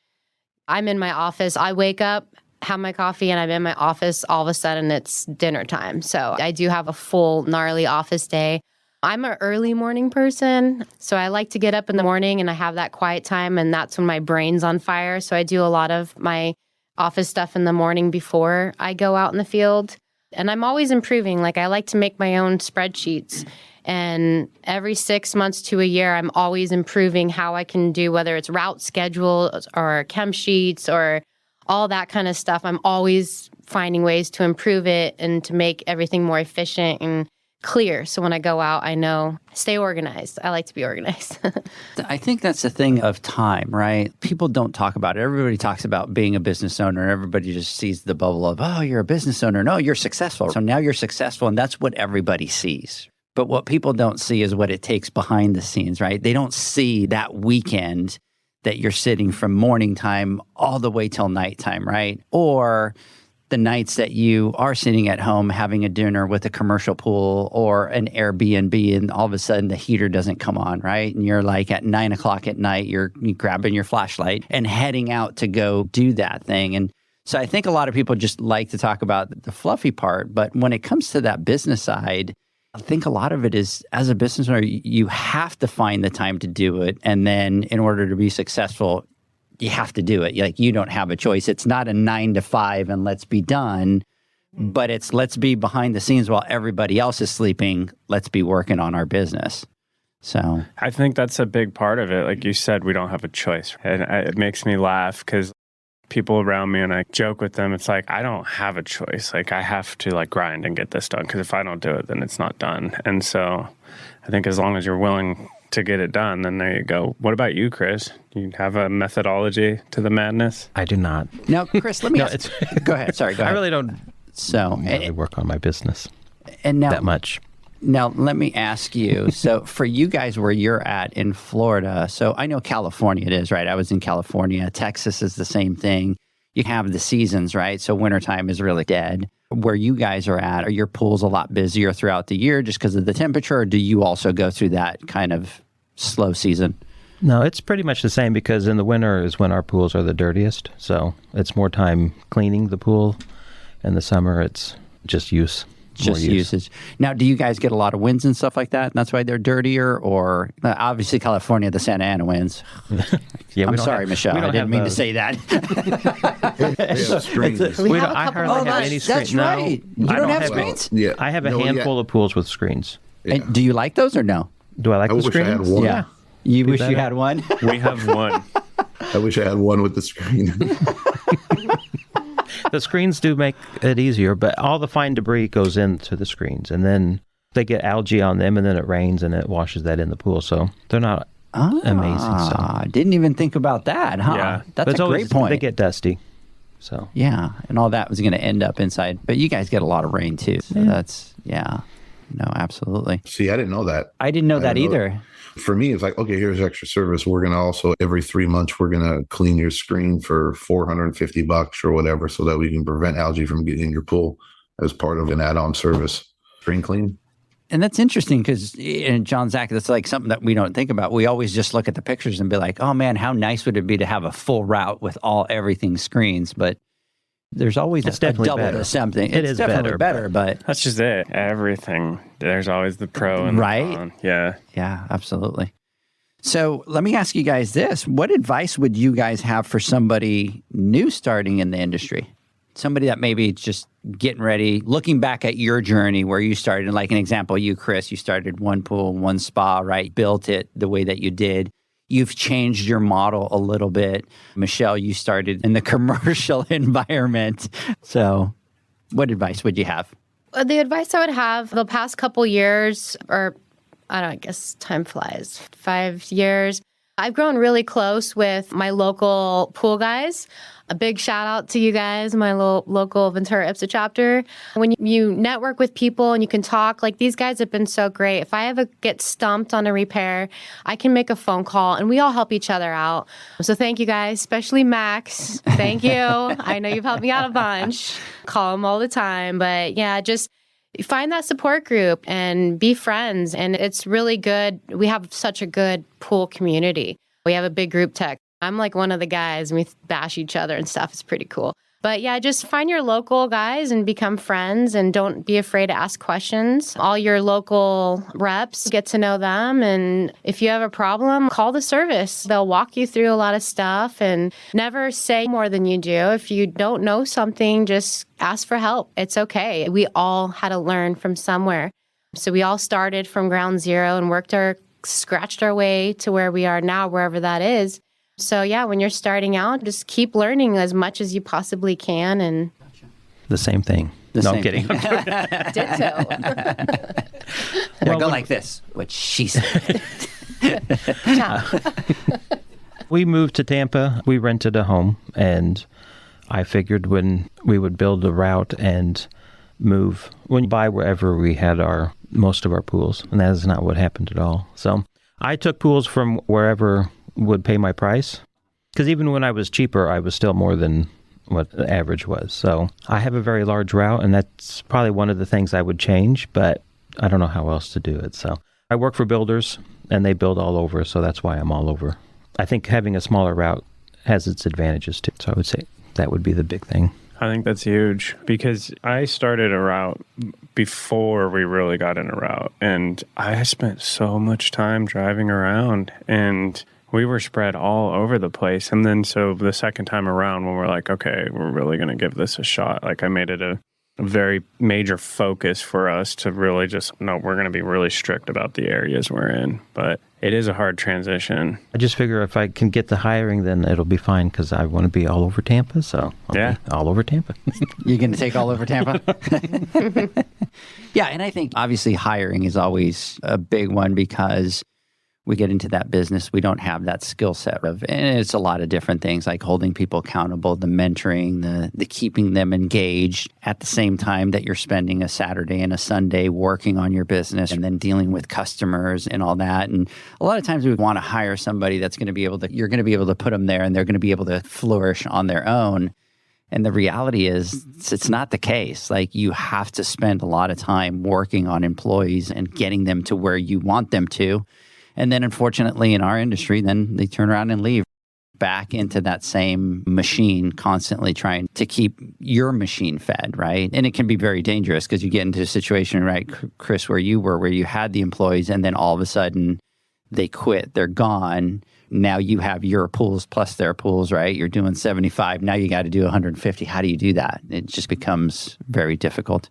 I'm in my office. I wake up, have my coffee, and I'm in my office. All of a sudden it's dinner time. So I do have a full gnarly office day. I'm an early morning person, so I like to get up in the morning and I have that quiet time, and that's when my brain's on fire. So I do a lot of my office stuff in the morning before I go out in the field. And I'm always improving. Like I like to make my own spreadsheets. And every 6 months to a year, I'm always improving how I can do, whether it's route schedules or chem sheets or all that kind of stuff. I'm always finding ways to improve it and to make everything more efficient and clear. So when I go out, I know, stay organized. I like to be organized. I think that's the thing of time, right? People don't talk about it. Everybody talks about being a business owner. Everybody just sees the bubble of, oh, you're a business owner. No, you're successful. So now you're successful. And that's what everybody sees. But what people don't see is what it takes behind the scenes, right? They don't see that weekend that you're sitting from morning time all the way till nighttime, right? Or the nights that you are sitting at home having a dinner with a commercial pool or an Airbnb, and all of a sudden the heater doesn't come on, right? And you're like at 9 o'clock at night, you're grabbing your flashlight and heading out to go do that thing. And so I think a lot of people just like to talk about the fluffy part, but when it comes to that business side, I think a lot of it is, as a business owner, you have to find the time to do it. And then in order to be successful, you have to do it. Like, you don't have a choice. It's not a 9 to 5 and let's be done, but it's let's be behind the scenes while everybody else is sleeping. Let's be working on our business. So I think that's a big part of it. Like you said, we don't have a choice. And it makes me laugh because people around me, and I joke with them, it's like, I don't have a choice. Like, I have to like grind and get this done, because if I don't do it, then it's not done. And so I think as long as you're willing to get it done, then there you go. What about you, Chris? Do you have a methodology to the madness? I do not. Now, Chris, let me ask. Go ahead. Sorry, go ahead. I really don't really work on my business that much. Now, let me ask you. So for you guys where you're at in Florida, so I know California it is, right? I was in California. Texas is the same thing. You have the seasons, right? So wintertime is really dead. Where you guys are at, are your pools a lot busier throughout the year just because of the temperature, or do you also go through that kind of slow season? No, it's pretty much the same, because in the winter is when our pools are the dirtiest. So it's more time cleaning the pool. In the summer, it's just use. Just usage. Now, do you guys get a lot of winds and stuff like that, and that's why they're dirtier? Or obviously California, the Santa Ana winds. Yeah, I'm sorry, Michelle. I didn't mean to say that. I hardly have any screens. That's right. You don't have screens? Yeah. I have a handful of pools with screens. Yeah. And do you like those or no? Do I like the wish screens? I had one. Yeah. You wish you had one? We have one. I wish I had one with the screen. The screens do make it easier, but all the fine debris goes into the screens, and then they get algae on them, and then it rains and it washes that in the pool. So they're not amazing. So I didn't even think about that, huh? Yeah. That's a great point. They get dusty. So yeah, and all that was going to end up inside. But you guys get a lot of rain too. So that's, no, absolutely. See, I didn't know that. I didn't know that either. For me, it's like, okay, here's extra service. We're going to also, every 3 months, we're going to clean your screen for $450 or whatever, so that we can prevent algae from getting in your pool as part of an add-on service. Screen clean. And that's interesting because, John, Zach, that's like something that we don't think about. We always just look at the pictures and be like, oh man, how nice would it be to have a full route with everything screens? But there's always a double to something. It's definitely better, but that's just it. Everything. There's always the pro and the con. Yeah. Yeah, absolutely. So let me ask you guys this. What advice would you guys have for somebody new starting in the industry? Somebody that maybe just getting ready, looking back at your journey where you started, like an example, you, Chris, you started one pool, one spa, right? Built it the way that you did. You've changed your model a little bit. Michelle, you started in the commercial environment. So what advice would you have? The advice I would have the past couple years, or I don't know, I guess time flies, 5 years, I've grown really close with my local pool guys. A big shout out to you guys, my local Ventura IPSA chapter. When you network with people and you can talk, like these guys have been so great. If I ever get stumped on a repair, I can make a phone call and we all help each other out. So thank you guys, especially Max. Thank you. I know you've helped me out a bunch. Call him all the time. But yeah, just find that support group and be friends. And it's really good. We have such a good pool community. We have a big group text. I'm like one of the guys and we bash each other and stuff. It's pretty cool. But yeah, just find your local guys and become friends and don't be afraid to ask questions. All your local reps, get to know them. And if you have a problem, call the service. They'll walk you through a lot of stuff and never say more than you do. If you don't know something, just ask for help. It's okay. We all had to learn from somewhere. So we all started from ground zero and scratched our way to where we are now, wherever that is. So yeah, when you're starting out, just keep learning as much as you possibly can. And The same thing. I'm kidding. Ditto. Well, go like this, what she said. We moved to Tampa. We rented a home, and I figured when we would build a route and move, when buy wherever we had most of our pools, and that is not what happened at all. So I took pools from wherever would pay my price, because even when I was cheaper, I was still more than what the average was. So I have a very large route, and that's probably one of the things I would change, but I don't know how else to do it. So I work for builders, and they build all over, so that's why I'm all over. I think having a smaller route has its advantages too, so I would say that would be the big thing. I think that's huge because I started a route before we really got in a route, and I spent so much time driving around, and we were spread all over the place. And then so the second time around when we're like, okay, we're really going to give this a shot, like I made it a very major focus for us to really just, no, we're going to be really strict about the areas we're in. But it is a hard transition. I just figure if I can get the hiring, then it'll be fine because I want to be all over Tampa. So I'll be all over Tampa. You're going to take all over Tampa? Yeah, and I think obviously hiring is always a big one because we get into that business, we don't have that skill set and it's a lot of different things like holding people accountable, the mentoring, the keeping them engaged at the same time that you're spending a Saturday and a Sunday working on your business and then dealing with customers and all that. And a lot of times we want to hire somebody that's going to be able to, you're going to be able to put them there and they're going to be able to flourish on their own. And the reality is it's not the case. Like you have to spend a lot of time working on employees and getting them to where you want them to. And then unfortunately in our industry, then they turn around and leave back into that same machine, constantly trying to keep your machine fed, right? And it can be very dangerous because you get into a situation, right, Chris, where you were, where you had the employees and then all of a sudden they quit, they're gone. Now you have your pools plus their pools, right? You're doing 75. Now you got to do 150. How do you do that? It just becomes very difficult.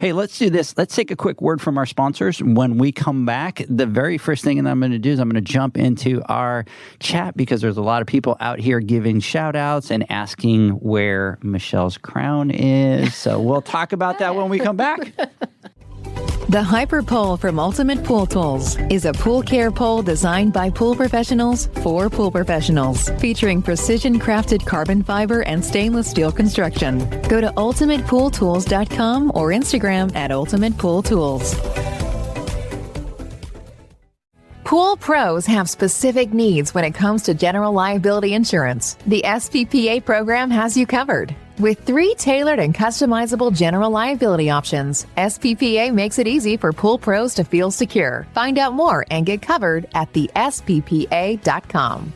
Hey, let's do this. Let's take a quick word from our sponsors. When we come back, the very first thing that I'm going to do is I'm going to jump into our chat because there's a lot of people out here giving shout outs and asking where Michelle's crown is. So we'll talk about that when we come back. The Hyper Pole from Ultimate Pool Tools is a pool care pole designed by pool professionals for pool professionals, featuring precision-crafted carbon fiber and stainless steel construction. Go to ultimatepooltools.com or Instagram at Ultimate Pool Tools. Pool pros have specific needs when it comes to general liability insurance. The SPPA program has you covered. With 3 tailored and customizable general liability options, SPPA makes it easy for pool pros to feel secure. Find out more and get covered at thesppa.com.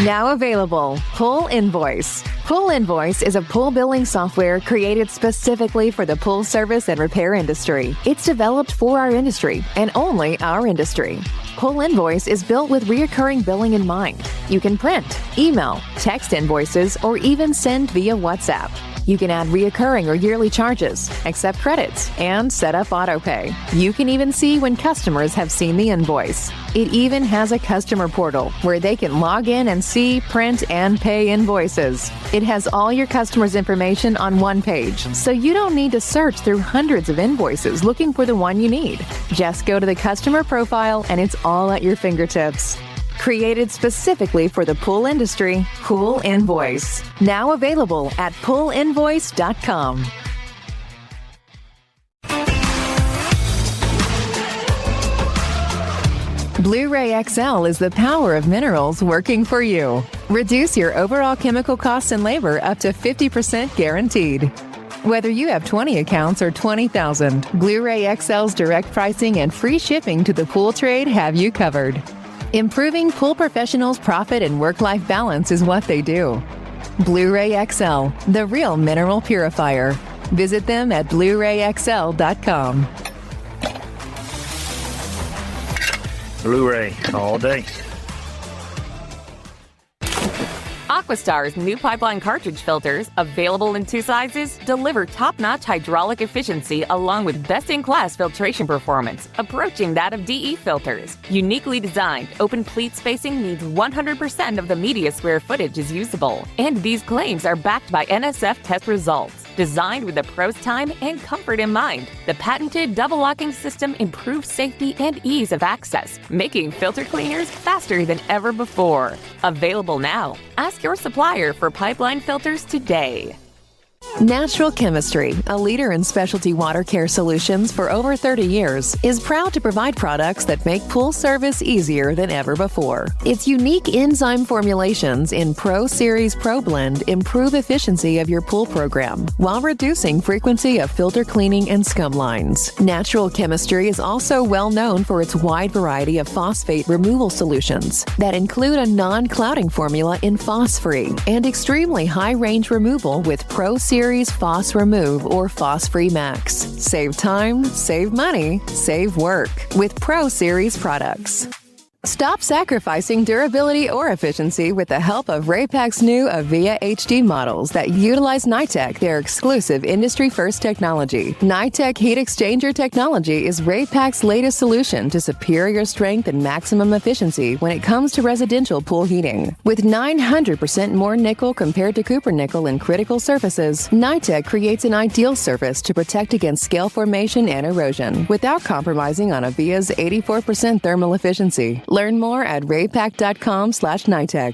Now available, Pool Invoice. Pool Invoice is a pool billing software created specifically for the pool service and repair industry. It's developed for our industry and only our industry. Pool Invoice is built with recurring billing in mind. You can print, email, text invoices, or even send via WhatsApp. You can add reoccurring or yearly charges, accept credits, and set up autopay. You can even see when customers have seen the invoice. It even has a customer portal where they can log in and see, print, and pay invoices. It has all your customers' information on one page, so you don't need to search through hundreds of invoices looking for the one you need. Just go to the customer profile and it's all at your fingertips. Created specifically for the pool industry, Pool Invoice. Now available at poolinvoice.com. Blueray XL is the power of minerals working for you. Reduce your overall chemical costs and labor up to 50% guaranteed. Whether you have 20 accounts or 20,000, Blueray XL's direct pricing and free shipping to the pool trade have you covered. Improving pool professionals' profit and work-life balance is what they do. Blueray XL, the real mineral purifier. Visit them at BlueRayXL.com. Blueray all day. AquaStar's new pipeline cartridge filters, available in 2 sizes, deliver top-notch hydraulic efficiency along with best-in-class filtration performance, approaching that of DE filters. Uniquely designed, open pleat spacing means 100% of the media square footage is usable. And these claims are backed by NSF test results. Designed with the pro's time and comfort in mind, the patented double locking system improves safety and ease of access, making filter cleaners faster than ever before. Available now. Ask your supplier for pipeline filters today. Natural Chemistry, a leader in specialty water care solutions for over 30 years, is proud to provide products that make pool service easier than ever before. Its unique enzyme formulations in Pro Series Pro Blend improve efficiency of your pool program while reducing frequency of filter cleaning and scum lines. Natural Chemistry is also well known for its wide variety of phosphate removal solutions that include a non-clouding formula in Phos-Free and extremely high-range removal with Pro Series Phos Remove or Phos-Free Max. Save time, save money, save work with Pro Series products. Stop sacrificing durability or efficiency with the help of Raypak's new Avia HD models that utilize NITEC, their exclusive industry-first technology. NITEC heat exchanger technology is Raypak's latest solution to superior strength and maximum efficiency when it comes to residential pool heating. With 900% more nickel compared to copper nickel in critical surfaces, NITEC creates an ideal surface to protect against scale formation and erosion without compromising on Avia's 84% thermal efficiency. Learn more at raypak.com/NITEC.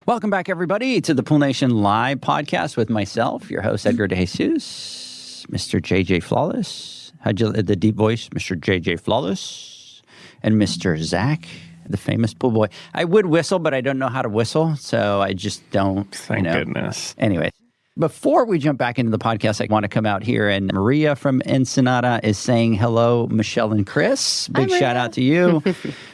Welcome back, everybody, to the Pool Nation Live podcast with myself, your host, Edgar DeJesus, Mr. JJ Flawless. How'd you the deep voice, Mr. JJ Flawless, and Mr. Zach, the famous pool boy. I would whistle, but I don't know how to whistle, so I just don't. Thank goodness. Anyway. Before we jump back into the podcast, I want to come out here, and Maria from Ensenada is saying hello, Michelle and Chris. Big shout out to you.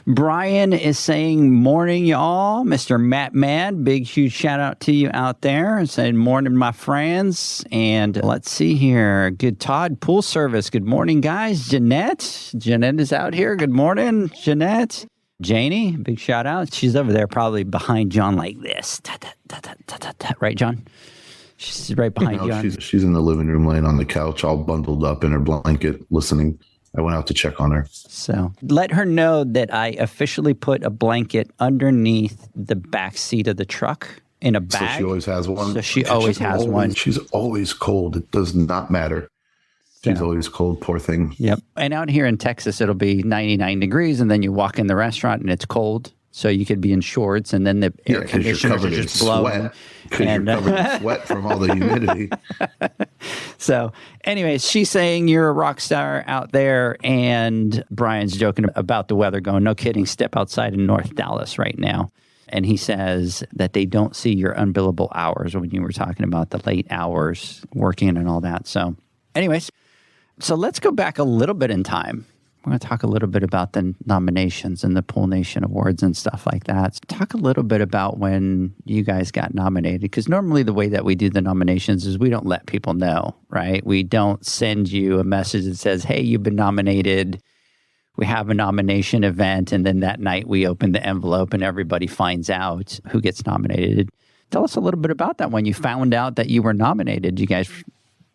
Brian is saying morning, y'all. Mr. Matt Mad, big, huge shout out to you out there. And saying morning, my friends. And let's see here. Good Todd Pool Service. Good morning, guys. Jeanette is out here. Good morning, Jeanette. Janie, big shout out. She's over there probably behind John like this. Right, John? She's right behind you. She's in the living room laying on the couch, all bundled up in her blanket, listening. I went out to check on her. So let her know that I officially put a blanket underneath the back seat of the truck in a bag. So she always has one. So she always has one. She's always cold. It does not matter. She's always cold, poor thing. Yep. And out here in Texas, it'll be 99 degrees, and then you walk in the restaurant and it's cold. So you could be in shorts, and then the air conditioners are just blowing. Because you're covered in sweat from all the humidity. So anyways, she's saying you're a rock star out there, and Brian's joking about the weather, going, no kidding, step outside in North Dallas right now. And he says that they don't see your unbillable hours when you were talking about the late hours working and all that. So anyways, so let's go back a little bit in time. We're going to talk a little bit about the nominations and the Pool Nation Awards and stuff like that. So talk a little bit about when you guys got nominated, because normally the way that we do the nominations is we don't let people know, right? We don't send you a message that says, hey, you've been nominated. We have a nomination event, and then that night we open the envelope and everybody finds out who gets nominated. Tell us a little bit about that. When you found out that you were nominated, do you guys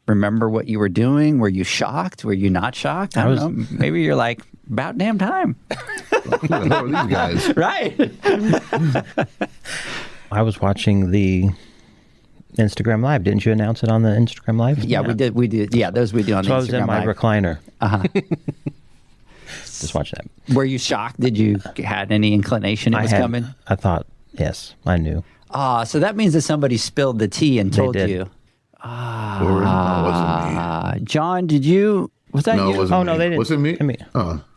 remember what you were doing? Were you shocked? Were you not shocked? I don't know. Maybe you're like, about damn time. Who are these guys? Right. I was watching the Instagram Live. Didn't you announce it on the Instagram Live? Yeah, we did. Yeah, those we do on the Instagram I was in my Live. recliner. Uh-huh. Just watching that. Were you shocked? Did you had any inclination it was coming? I thought, yes, I knew. So that means that somebody spilled the tea and told did. you. No, it wasn't me. John, did you? Was that No, you? it wasn't me. No, they didn't. Was it me? I mean,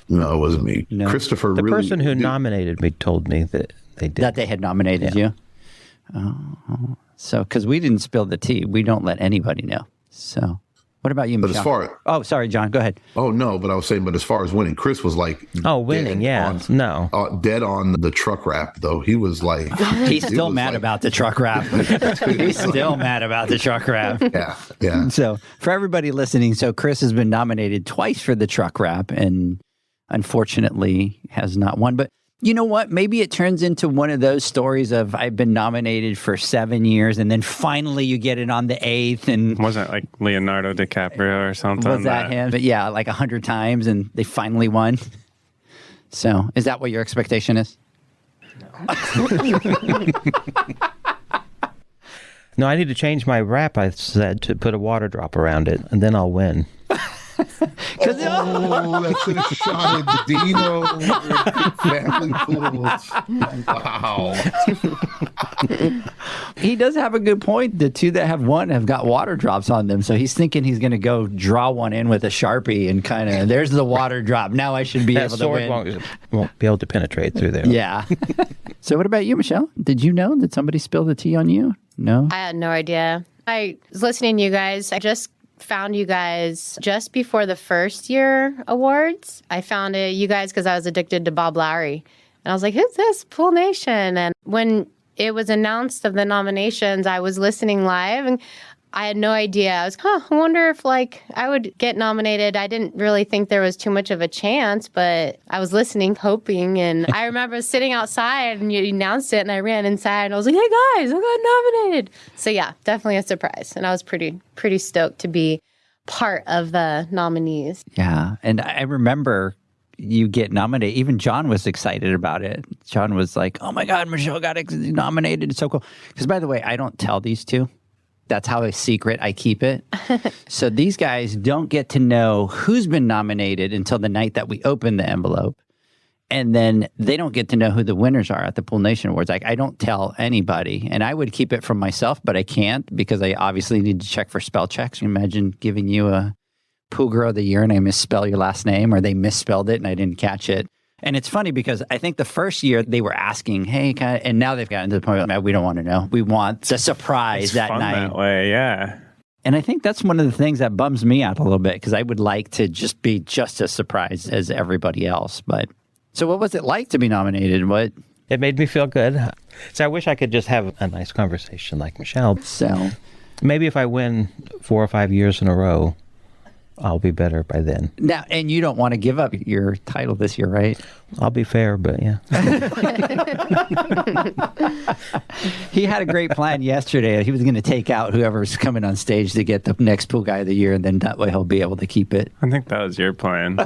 no, it wasn't me. No. Christopher the really... person who nominated me told me that they did. That they had nominated you? Oh. So, because we didn't spill the tea. We don't let anybody know. So, what about you, But Michelle? as far... Oh, sorry, John. Go ahead. Oh, no, but I was saying, but as far as winning, Chris was like... winning, yeah. No. Dead on the truck wrap, though. He was like... He's he still was mad like- about the truck wrap. He's still mad about the truck wrap. Yeah. So, for everybody listening, Chris has been nominated twice for the truck wrap and unfortunately has not won. But you know what? Maybe it turns into one of those stories of I've been nominated for 7 years and then finally you get it on the 8th. And Wasn't it like Leonardo DiCaprio or something? was that him? But yeah, like 100 times and they finally won. So is that what your expectation is? No, I need to change my wrap, I said, to put a water drop around it, and then I'll win. Oh, that's a shot at Dino. Family fools. Wow. He does have a good point. The two that have won have got water drops on them. So he's thinking he's going to go draw one in with a Sharpie and kind of, there's the water drop. Now I should be That able to sword win. won't be able to penetrate through there. Yeah. So what about you, Michelle? Did you know that somebody spilled the tea on you? No? I had no idea. I was listening to you guys. I just found you guys just before the first year awards. I found you guys because I was addicted to Bob Lowry. And I was like, who's this? Pool Nation. And when it was announced of the nominations, I was listening live and I had no idea. I was, I wonder if I would get nominated. I didn't really think there was too much of a chance, but I was listening, hoping. And I remember sitting outside and you announced it and I ran inside and I was like, hey guys, I got nominated. So yeah, definitely a surprise. And I was pretty stoked to be part of the nominees. Yeah. And I remember you get nominated. Even John was excited about it. John was like, oh my God, Michelle got nominated. It's so cool. Because by the way, I don't tell these two. That's how a secret I keep it. So these guys don't get to know who's been nominated until the night that we open the envelope. And then they don't get to know who the winners are at the Pool Nation Awards. I don't tell anybody. And I would keep it from myself, but I can't because I obviously need to check for spell checks. You imagine giving you a Pool Girl of the Year and I misspell your last name, or they misspelled it and I didn't catch it. And it's funny because I think the first year they were asking, hey, and now they've gotten to the point where we don't want to know. We want the surprise It's that fun night. that way, yeah. And I think that's one of the things that bums me out a little bit because I would like to just be just as surprised as everybody else. But so what was it like to be nominated? What? It made me feel good. So I wish I could just have a nice conversation like Michelle. So Maybe if I win 4 or 5 years in a row, I'll be better by then. now, and you don't want to give up your title this year, right? I'll be fair, but yeah. He had a great plan yesterday. He was going to take out whoever's coming on stage to get the next Pool Guy of the Year, and then that way he'll be able to keep it. I think that was your plan.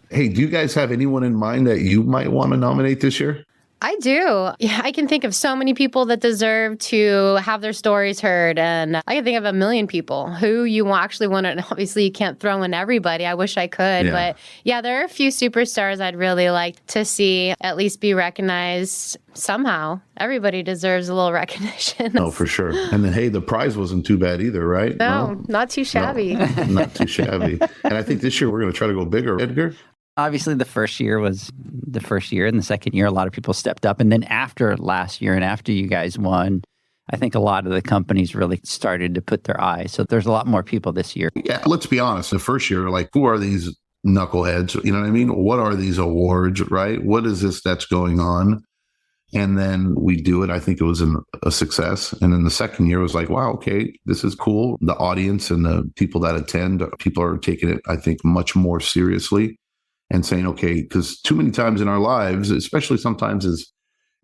Hey, do you guys have anyone in mind that you might want to nominate this year? I do. Yeah, I can think of so many people that deserve to have their stories heard. And I can think of a million people who you actually want to, and obviously you can't throw in everybody. I wish I could. Yeah. But yeah, there are a few superstars I'd really like to see at least be recognized somehow. Everybody deserves a little recognition. Oh, for sure. And then, hey, the prize wasn't too bad either, right? No, not too shabby. Not too shabby. And I think this year we're going to try to go bigger. Edgar? Obviously, the first year was the first year, and the second year, a lot of people stepped up. And then after last year and after you guys won, I think a lot of the companies really started to put their eyes. So there's a lot more people this year. Yeah, let's be honest. The first year, who are these knuckleheads? You know what I mean? What are these awards, right? What is this that's going on? And then we do it. I think it was a success. And then the second year was like, wow, okay, this is cool. The audience and the people that attend, people are taking it, I think, much more seriously and saying, okay, because too many times in our lives, especially sometimes as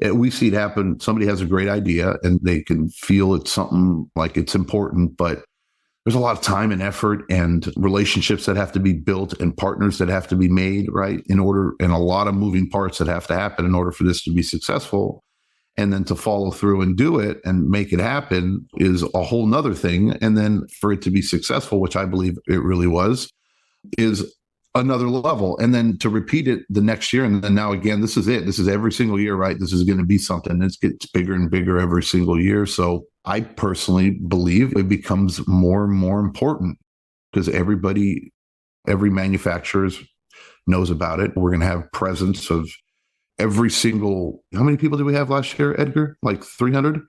We see it happen. Somebody has a great idea and they can feel it's something like it's important, but there's a lot of time and effort and relationships that have to be built and partners that have to be made, right? And a lot of moving parts that have to happen in order for this to be successful. And then to follow through and do it and make it happen is a whole nother thing. And then for it to be successful, which I believe it really was, is another level. And then to repeat it the next year. And then now again, this is it. This is every single year, right? This is going to be something. It gets bigger and bigger every single year. So I personally believe it becomes more and more important because every manufacturer knows about it. We're going to have presence of every single, how many people did we have last year, Edgar? Like 300?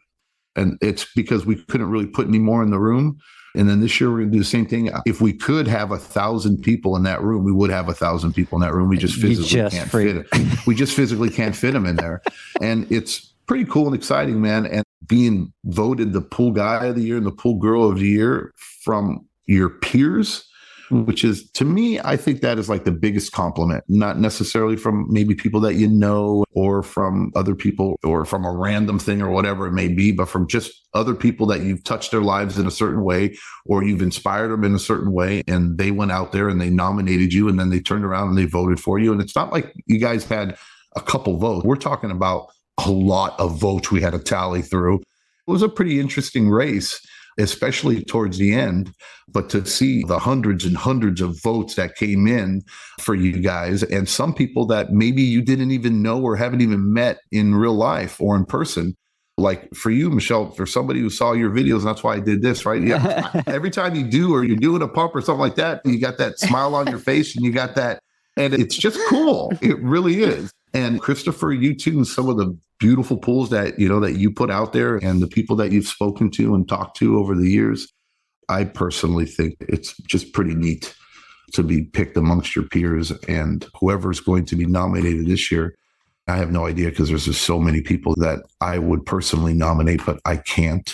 And it's because we couldn't really put any more in the room. And then this year we're going to do the same thing. If we could have 1,000 people in that room, we would have 1,000 people in that room. We just physically can't fit it. We just physically can't fit them in there. And it's pretty cool and exciting, man. And being voted the pool guy of the year and the pool girl of the year from your peers, which is, to me, I think that is like the biggest compliment, not necessarily from maybe people that you know or from other people or from a random thing or whatever it may be, but from just other people that you've touched their lives in a certain way or you've inspired them in a certain way. And they went out there and they nominated you and then they turned around and they voted for you. And it's not like you guys had a couple votes. We're talking about a lot of votes we had to tally through. It was a pretty interesting race, especially towards the end, but to see the hundreds and hundreds of votes that came in for you guys and some people that maybe you didn't even know or haven't even met in real life or in person. Like for you, Michelle, for somebody who saw your videos, and that's why I did this, right? Yeah. Every time you do, or you're doing a pump or something like that, you got that smile on your face and you got that, and it's just cool. It really is. And Christopher, you too, some of the beautiful pools that you put out there and the people that you've spoken to and talked to over the years, I personally think it's just pretty neat to be picked amongst your peers. And whoever's going to be nominated this year, I have no idea because there's just so many people that I would personally nominate, but I can't.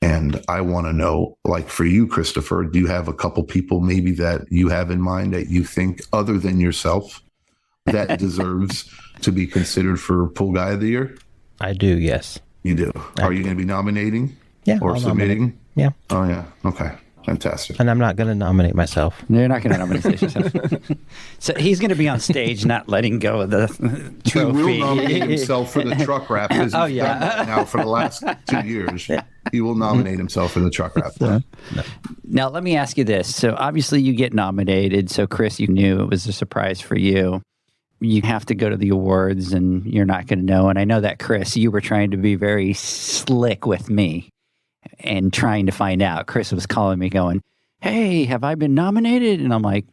And I want to know, like for you, Christopher, do you have a couple people maybe that you have in mind that you think other than yourself that deserves to be considered for Pool Guy of the Year? I do, yes. You do. Are you going to be nominating? Yeah. Or submitting? Yeah. Oh, yeah. Okay. Fantastic. And I'm not going to nominate myself. You're not going to nominate yourself. So he's going to be on stage, not letting go of the trophy. He will nominate himself for the truck wrap. Because he's done that now for the last 2 years. He will nominate himself for the truck wrap. No. Now, let me ask you this. So obviously you get nominated. So Chris, you knew it was a surprise for you. You have to go to the awards and you're not going to know. And I know that, Chris, you were trying to be very slick with me and trying to find out. Chris was calling me going, hey, have I been nominated? And I'm like,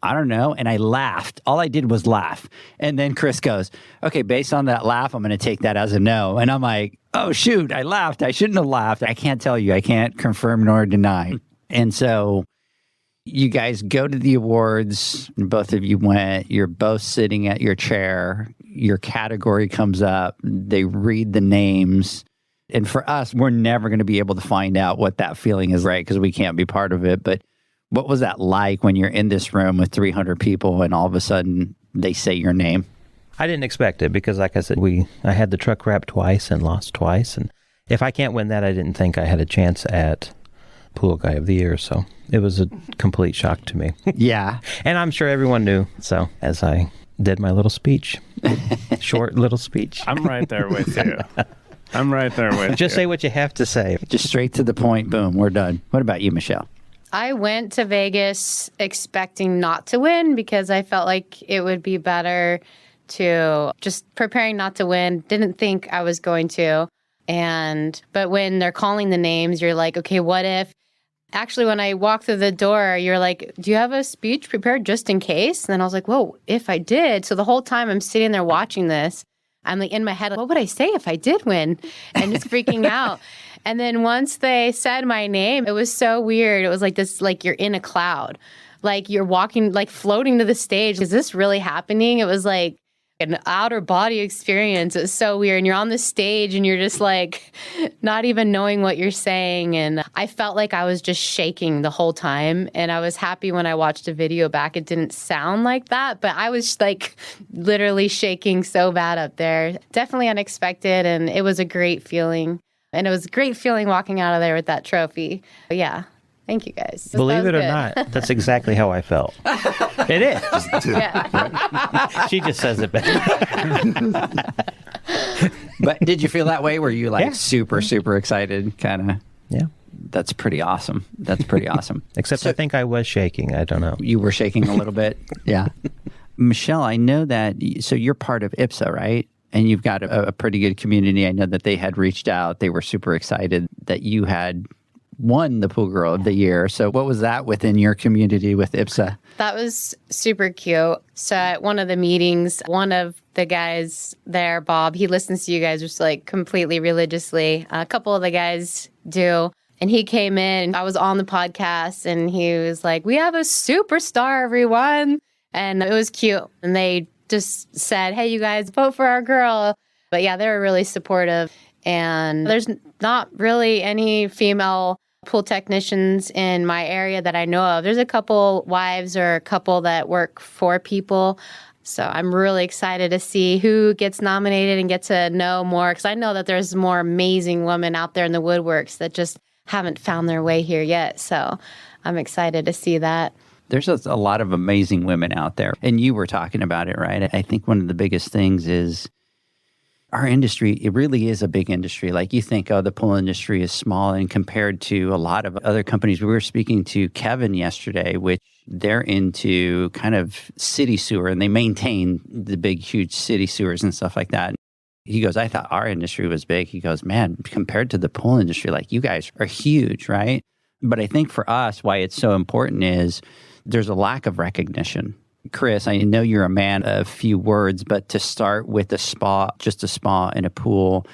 I don't know. And I laughed. All I did was laugh. And then Chris goes, okay, based on that laugh, I'm going to take that as a no. And I'm like, oh, shoot, I laughed. I shouldn't have laughed. I can't tell you. I can't confirm nor deny. And so you guys go to the awards, and both of you went. You're both sitting at your chair. Your category comes up. They read the names. And for us, we're never going to be able to find out what that feeling is, right? Because we can't be part of it. But what was that like when you're in this room with 300 people and all of a sudden they say your name? I didn't expect it because, like I said, I had the truck wrap twice and lost twice. And if I can't win that, I didn't think I had a chance at Pool Guy of the Year. So it was a complete shock to me. Yeah. And I'm sure everyone knew. So as I did my little speech, short little speech. I'm right there with you. I'm right there with you. Just say what you have to say. Just straight to the point. Boom. We're done. What about you, Michelle? I went to Vegas expecting not to win because I felt like it would be better to just preparing not to win. Didn't think I was going to. But when they're calling the names, you're like, okay, what if? Actually, when I walked through the door, you're like, do you have a speech prepared just in case? And then I was like, whoa, if I did. So the whole time I'm sitting there watching this, I'm like in my head, what would I say if I did win? And just freaking out. And then once they said my name, it was so weird. It was like this, like you're in a cloud, like you're walking, like floating to the stage. Is this really happening? It was like, an outer body experience. It's so weird. And you're on the stage and you're just like not even knowing what you're saying. And I felt like I was just shaking the whole time. And I was happy when I watched a video back. It didn't sound like that, but I was like literally shaking so bad up there. Definitely unexpected. And it was a great feeling. And it was a great feeling walking out of there with that trophy. But yeah. Thank you, guys. Believe it or not, that's exactly how I felt. It is. Yeah. She just says it better. But did you feel that way? Were you like Yeah. super excited? Kind of. Yeah. That's pretty awesome. That's pretty awesome. Except I think I was shaking. I don't know. You were shaking a little bit. Yeah. Michelle, I know that. So you're part of IPSA, right? And you've got a pretty good community. I know that they had reached out. They were super excited that you had won the Pool Girl of the Year. So what was that within your community with IPSA? That was super cute. So at one of the meetings, one of the guys there, Bob, he listens to you guys just like completely religiously. A couple of the guys do. And he came in, I was on the podcast, and he was like, "We have a superstar, everyone." And it was cute. And they just said, "Hey, you guys, vote for our girl." But yeah, they were really supportive. And there's not really any female pool technicians in my area that I know of. There's a couple wives or a couple that work for people. So I'm really excited to see who gets nominated and get to know more, because I know that there's more amazing women out there in the woodworks that just haven't found their way here yet. So I'm excited to see that. There's a lot of amazing women out there. And you were talking about it, right? I think one of the biggest things is our industry, it really is a big industry. Like you think, oh, the pool industry is small, and compared to a lot of other companies. We were speaking to Kevin yesterday, which they're into kind of city sewer, and they maintain the big, huge city sewers and stuff like that. He goes, "I thought our industry was big." He goes, "Man, compared to the pool industry, like you guys are huge, right?" But I think for us, why it's so important is there's a lack of recognition. Chris, I know you're a man of few words, but to start with a spa, just a spa and a pool,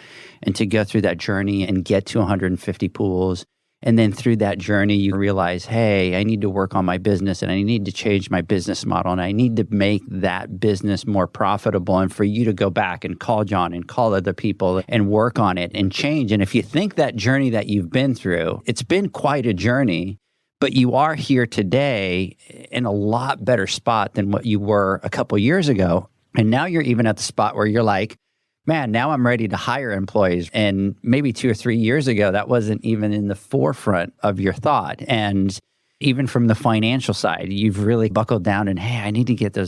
and to go through that journey and get to 150 pools, and then through that journey, you realize, hey, I need to work on my business, and I need to change my business model, and I need to make that business more profitable, and for you to go back and call John and call other people and work on it and change. And if you think that journey that you've been through, it's been quite a journey. But you are here today in a lot better spot than what you were a couple years ago. And now you're even at the spot where you're like, man, now I'm ready to hire employees. And maybe 2 or 3 years ago, that wasn't even in the forefront of your thought. And even from the financial side, you've really buckled down and, hey, I need to get to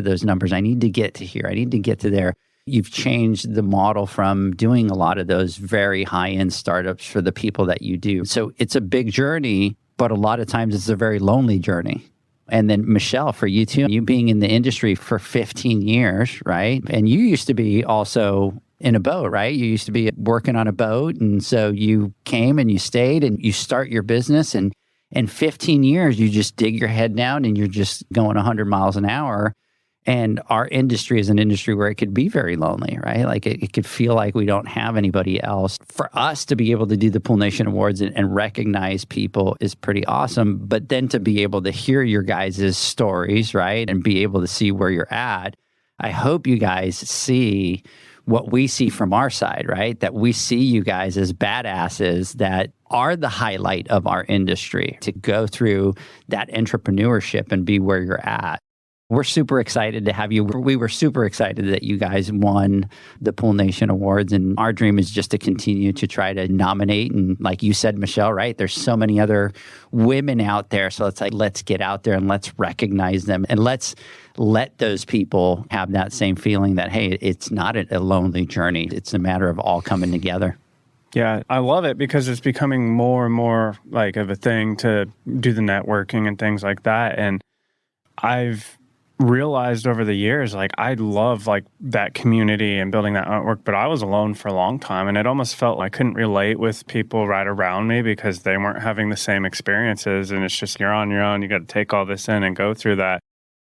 those numbers. I need to get to here. I need to get to there. You've changed the model from doing a lot of those very high-end startups for the people that you do. So it's a big journey. But a lot of times it's a very lonely journey. And then Michelle, for you too, you being in the industry for 15 years, right? And you used to be also in a boat, right? You used to be working on a boat. And so you came and you stayed and you start your business. And in 15 years, you just dig your head down and you're just going 100 miles an hour. And our industry is an industry where it could be very lonely, right? Like it could feel like we don't have anybody else. For us to be able to do the Pool Nation Awards and recognize people is pretty awesome. But then to be able to hear your guys' stories, right? And be able to see where you're at. I hope you guys see what we see from our side, right? That we see you guys as badasses that are the highlight of our industry, to go through that entrepreneurship and be where you're at. We're super excited to have you. We were super excited that you guys won the Pool Nation Awards. And our dream is just to continue to try to nominate. And like you said, Michelle, right? There's so many other women out there. So it's like, let's get out there and let's recognize them. And let's let those people have that same feeling that, hey, it's not a lonely journey. It's a matter of all coming together. Yeah, I love it because it's becoming more and more like of a thing to do the networking and things like that. And I've realized over the years, like I love like that community and building that network, but I was alone for a long time and it almost felt like I couldn't relate with people right around me because they weren't having the same experiences. And it's just, you're on your own. You got to take all this in and go through that.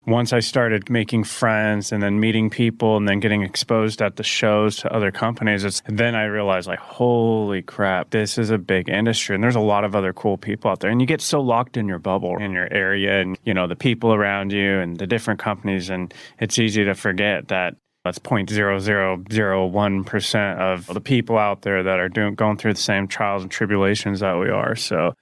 Once I started making friends and then meeting people and then getting exposed at the shows to other companies, then I realized like, holy crap, this is a big industry and there's a lot of other cool people out there. And you get so locked in your bubble, in your area and, you know, the people around you and the different companies. And it's easy to forget that That's 0.0001% of the people out there that are going through the same trials and tribulations that we are. So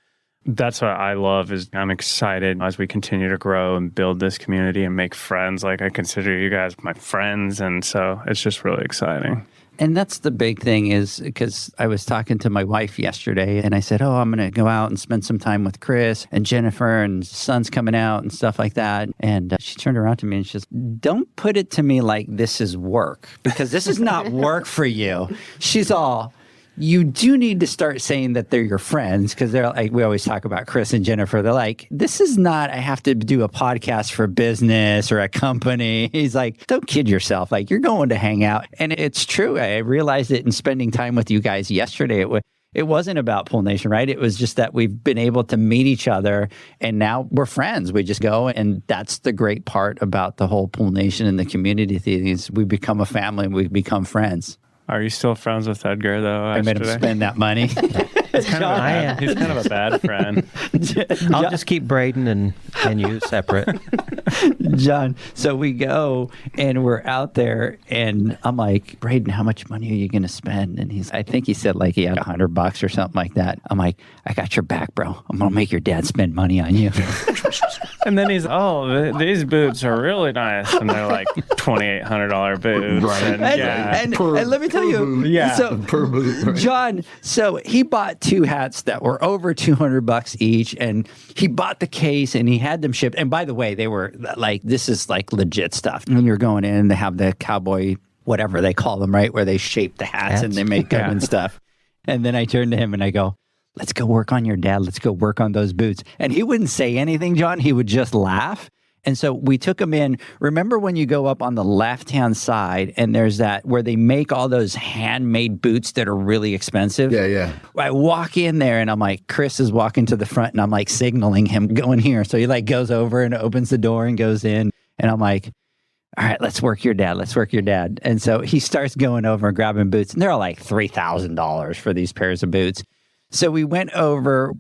that's what I love is I'm excited as we continue to grow and build this community and make friends. Like I consider you guys my friends. And so it's just really exciting. And that's the big thing is because I was talking to my wife yesterday and I said, I'm going to go out and spend some time with Chris and Jennifer and son's coming out and stuff like that. And she turned around to me and she says, don't put it to me like this is work because this is not work for you. She's all, you do need to start saying that they're your friends because they're like, we always talk about Chris and Jennifer. They're like, this is not, I have to do a podcast for business or a company. He's like, don't kid yourself. Like you're going to hang out. And it's true. I realized it in spending time with you guys yesterday. It wasn't about Pool Nation, right? It was just that we've been able to meet each other and now we're friends. We just go. And that's the great part about the whole Pool Nation and the community thing is we become a family and we become friends. Are you still friends with Edgar, though? I made him spend that money. He's kind of a bad friend. I'll just keep Braden and you separate. John, so we go and we're out there and I'm like, Braden, how much money are you going to spend? And I think he said like he had $100 or something like that. I'm like, I got your back, bro. I'm going to make your dad spend money on you. And then he's, these boots are really nice. And they're like $2,800 boots. Right. And let me tell you, so per boot, right? John, so he bought 2 hats that were over $200 each, and he bought the case and he had them shipped. And by the way, they were like, this is like legit stuff. When you're going in, they have the cowboy, whatever they call them, right? Where they shape the hats and they make them and stuff. And then I turned to him and I go, let's go work on your dad. Let's go work on those boots. And he wouldn't say anything, John. He would just laugh. And so we took him in. Remember when you go up on the left-hand side and there's that where they make all those handmade boots that are really expensive? Yeah. I walk in there and I'm like, Chris is walking to the front and I'm like signaling him, go in here. So he like goes over and opens the door and goes in. And I'm like, all right, let's work your dad. Let's work your dad. And so he starts going over and grabbing boots. And they're all like $3,000 for these pairs of boots. So we walked over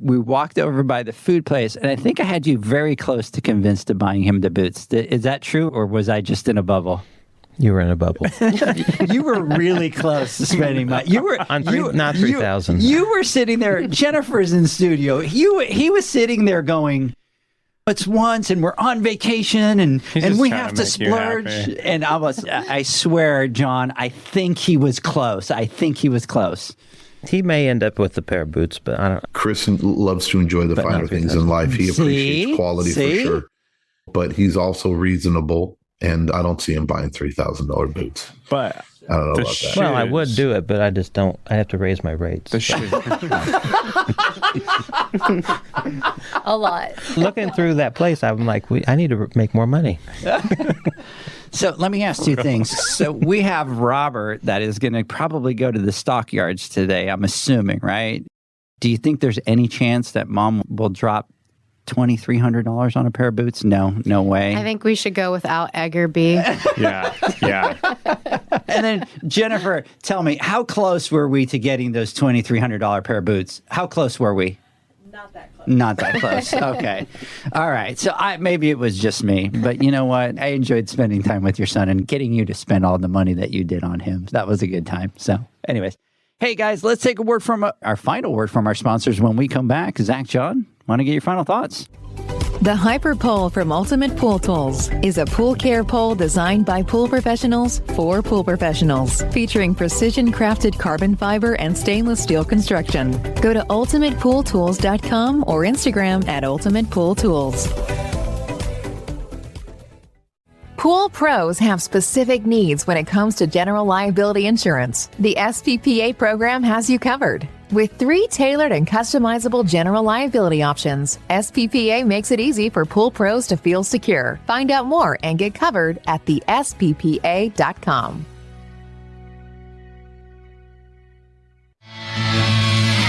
by the food place, and I think I had you very close to convince to buying him the boots. Is that true, or was I just in a bubble? You were in a bubble. You were really close to spending money. You were not 3,000. You were sitting there. Jennifer's in studio. He was sitting there going, it's once and we're on vacation and we have to splurge. And I swear, John, I think he was close. He may end up with a pair of boots, but I don't. Chris loves to enjoy the finer things in life. He appreciates quality for sure, but he's also reasonable, and I don't see him buying $3,000 boots. But I don't know about that. Well, I would do it, but I just don't. I have to raise my rates. The shoes. A lot. Looking through that place, I'm like, I need to make more money. So let me ask 2 things. So we have Robert that is going to probably go to the stockyards today, I'm assuming, right? Do you think there's any chance that Mom will drop $2,300 on a pair of boots? No way. I think we should go without Edgar B. Yeah. And then, Jennifer, tell me, how close were we to getting those $2,300 pair of boots? How close were we? Not that close. Okay. All right. So maybe it was just me, but you know what? I enjoyed spending time with your son and getting you to spend all the money that you did on him. That was a good time. So anyways, hey guys, let's take a word from our final word from our sponsors when we come back. Zach, John, want to get your final thoughts? The Hyper Pole from Ultimate Pool Tools is a pool care pole designed by pool professionals for pool professionals, featuring precision-crafted carbon fiber and stainless steel construction. Go to ultimatepooltools.com or Instagram at Ultimate Pool Tools. Pool pros have specific needs when it comes to general liability insurance. The SPPA program has you covered. With 3 tailored and customizable general liability options, SPPA makes it easy for pool pros to feel secure. Find out more and get covered at thesppa.com.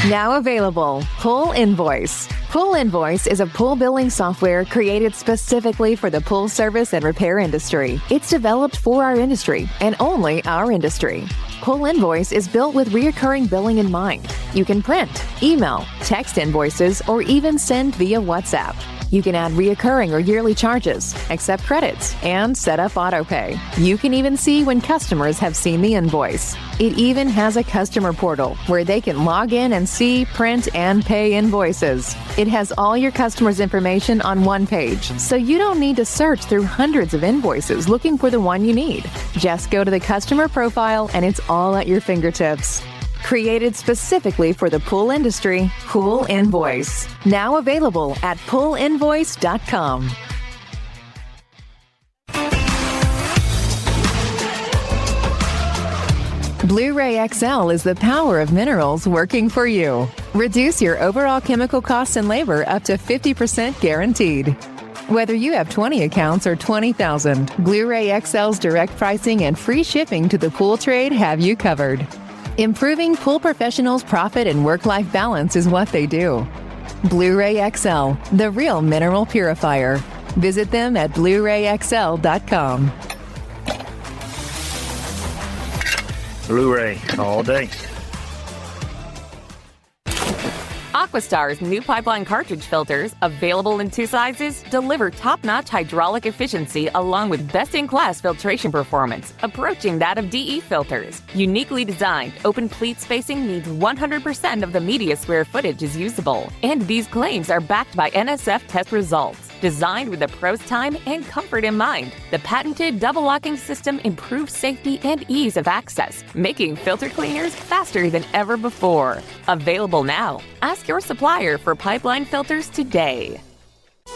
Now available, Pool Invoice. Pool Invoice is a pool billing software created specifically for the pool service and repair industry. It's developed for our industry and only our industry. Pool Invoice is built with recurring billing in mind. You can print, email, text invoices, or even send via WhatsApp. You can add reoccurring or yearly charges, accept credits, and set up autopay. You can even see when customers have seen the invoice. It even has a customer portal where they can log in and see, print, and pay invoices. It has all your customers' information on one page, so you don't need to search through hundreds of invoices looking for the one you need. Just go to the customer profile and it's all at your fingertips. Created specifically for the pool industry, Pool Invoice. Now available at poolinvoice.com. Blueray XL is the power of minerals working for you. Reduce your overall chemical costs and labor up to 50% guaranteed. Whether you have 20 accounts or 20,000, Blueray XL's direct pricing and free shipping to the pool trade have you covered. Improving pool professionals' profit and work-life balance is what they do. Blueray XL, the real mineral purifier. Visit them at BlueRayXL.com. Blueray all day. AquaStar's new pipeline cartridge filters, available in 2 sizes, deliver top-notch hydraulic efficiency along with best-in-class filtration performance, approaching that of DE filters. Uniquely designed, open pleat spacing means 100% of the media square footage is usable. And these claims are backed by NSF test results. Designed with the pro's time and comfort in mind, the patented double locking system improves safety and ease of access, making filter cleaners faster than ever before. Available now. Ask your supplier for pipeline filters today.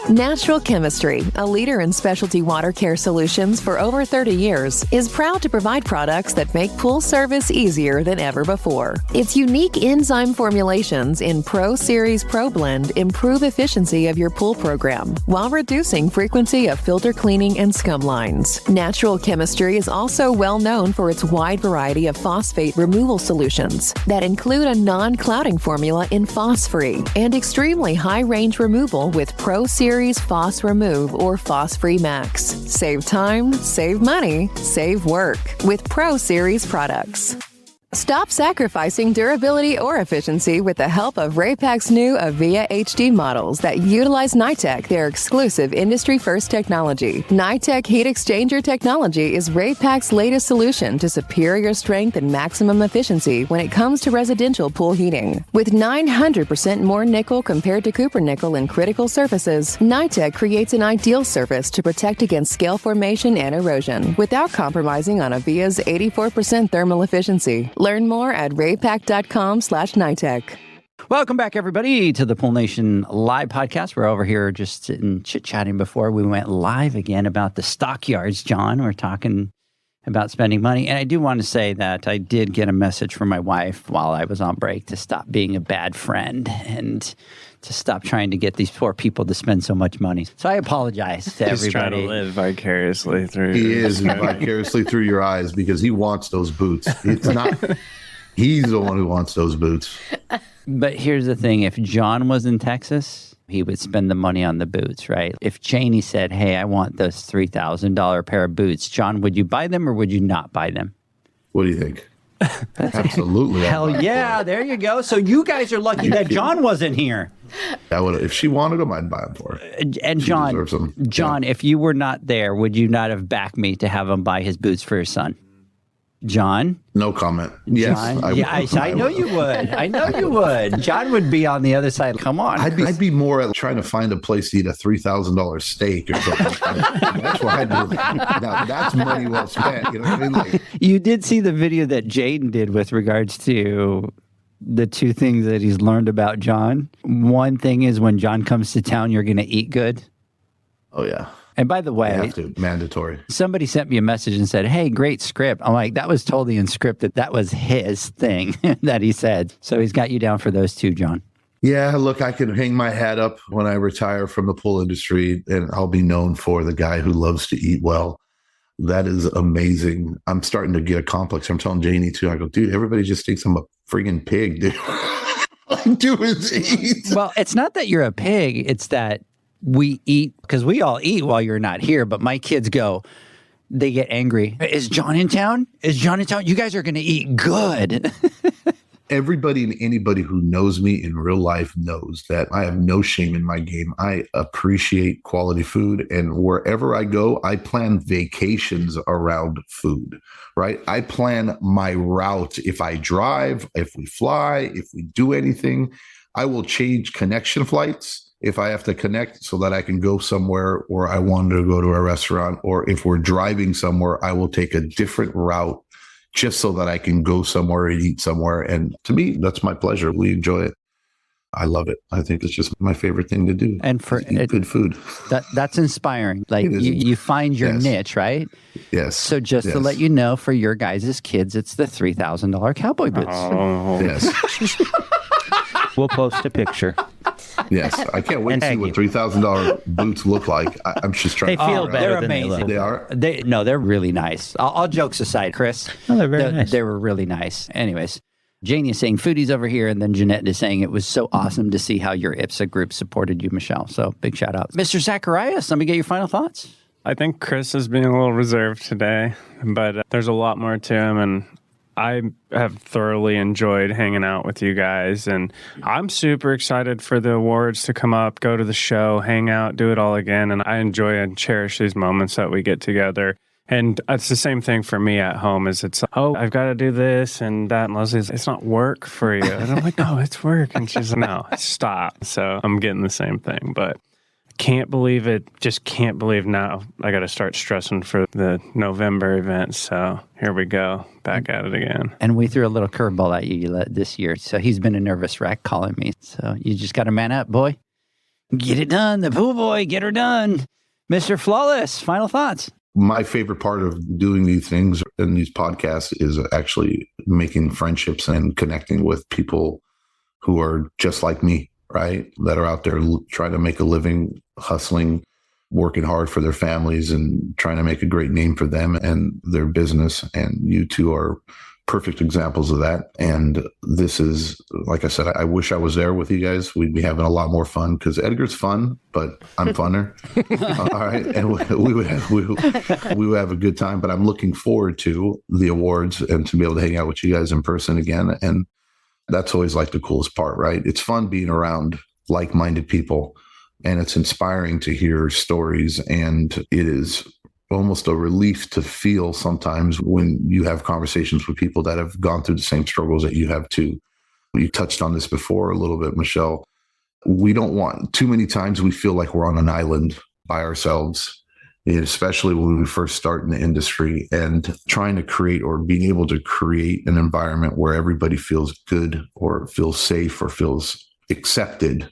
Natural Chemistry, a leader in specialty water care solutions for over 30 years, is proud to provide products that make pool service easier than ever before. Its unique enzyme formulations in Pro Series Pro Blend improve efficiency of your pool program while reducing frequency of filter cleaning and scum lines. Natural Chemistry is also well known for its wide variety of phosphate removal solutions that include a non-clouding formula in Phos-Free and extremely high-range removal with Pro Series Phos Remove or Phos-Free Max. Save time, save money, save work with Pro Series products. Stop sacrificing durability or efficiency with the help of Raypak's new Avia HD models that utilize NITEC, their exclusive industry-first technology. NITEC heat exchanger technology is Raypak's latest solution to superior strength and maximum efficiency when it comes to residential pool heating. With 900% more nickel compared to copper nickel in critical surfaces, NITEC creates an ideal surface to protect against scale formation and erosion without compromising on Avia's 84% thermal efficiency. Learn more at raypak.com/NITEC. Welcome back, everybody, to the Pool Nation Live podcast. We're over here just sitting chit-chatting before we went live again about the stockyards, John. We're talking about spending money. And I do want to say that I did get a message from my wife while I was on break to stop being a bad friend and to stop trying to get these poor people to spend so much money. So I apologize to everybody. He's trying to live vicariously through. He is vicariously through your eyes because he wants those boots. It's not. He's the one who wants those boots. But here's the thing. If John was in Texas, he would spend the money on the boots, right? If Janie said, hey, I want those $3,000 pair of boots, John, would you buy them or would you not buy them? What do you think? Absolutely. Hell yeah, there you go. So you guys are lucky that John wasn't here. I would, if she wanted them, I'd buy them for her. And She John, deserves them. John, if you were not there, would you not have backed me to have him buy his boots for his son? John? No comment. Yes, John? I would. I know you would. I know you would. John would be on the other side. Come on. I'd be more at trying to find a place to eat a $3,000 steak or something. That's what I'd do. Now, that's money well spent. You know what I mean? Like, You did see the video that Jaden did with regards to the two things that he's learned about John. One thing is when John comes to town, you're going to eat good. oh, yeah. And by the I way, have to. Mandatory. somebody sent me a message and said, hey, great script. I'm like, that was totally in script that was his thing that he said. So he's got you down for those two, John. Yeah, look, I can hang my hat up when I retire from the pool industry, and I'll be known for the guy who loves to eat well. That is amazing. I'm starting to get a complex. I'm telling Janie, too. I go, dude, everybody just thinks I'm a friggin' pig, dude. All I do is eat. Well, it's not that you're a pig. It's that we eat, because we all eat while you're not here. But my kids go, they get angry. Is John in town? Is John in town? You guys are going to eat good. everybody and anybody who knows me in real life knows that I have no shame in my game. I appreciate quality food. And wherever I go, I plan vacations around food, right? I plan my route. If I drive, if we fly, if we do anything, I will change connection flights if I have to connect so that I can go somewhere where I wanted to go to a restaurant. Or if we're driving somewhere, I will take a different route just so that I can go somewhere and eat somewhere. And to me, that's my pleasure. We enjoy it. I love it. I think it's just my favorite thing to do. And for eat good food. That's inspiring. Like you find your niche, right? Yes. So just to let you know, for your guys' kids, it's the $3,000 cowboy boots. Oh. Yes. We'll post a picture. Yes. I can't wait to see what $3,000 boots look like. I'm just trying They feel better they're than amazing. they look. They are? They're really nice. All jokes aside, Chris. Oh, they're very nice. They were really nice. Anyways, Janie is saying foodies over here, and then Jeanette is saying it was so awesome to see how your IPSA group supported you, Michelle. So big shout out. Mr. Zacharias, let me get your final thoughts. I think Chris is being a little reserved today, but there's a lot more to him, and I have thoroughly enjoyed hanging out with you guys, and I'm super excited for the awards to come up, go to the show, hang out, do it all again, and I enjoy and cherish these moments that we get together. And it's the same thing for me at home. I've got to do this and that. And Leslie's, it's not work for you. And I'm like, no, it's work. And she's like, no, stop. So I'm getting the same thing, but can't believe it. Just can't believe now I got to start stressing for the November event. So here we go, back at it again. And we threw a little curveball at you this year. So he's been a nervous wreck calling me. So you just got to man up, boy. Get it done. The pool boy, get her done. Mr. Flawless, final thoughts. My favorite part of doing these things and these podcasts is actually making friendships and connecting with people who are just like me, right? That are out there trying to make a living, hustling, working hard for their families and trying to make a great name for them and their business. And you two are perfect examples of that. And this is, like I said, I wish I was there with you guys. We'd be having a lot more fun because Edgar's fun, but I'm funner. All right. And we would have a good time, but I'm looking forward to the awards and to be able to hang out with you guys in person again. And that's always like the coolest part, right? It's fun being around like-minded people, and it's inspiring to hear stories. And it is almost a relief to feel sometimes when you have conversations with people that have gone through the same struggles that you have too. You touched on this before a little bit, Michelle. We don't want too many times we feel like we're on an island by ourselves, especially when we first start in the industry, and trying to create or being able to create an environment where everybody feels good or feels safe or feels accepted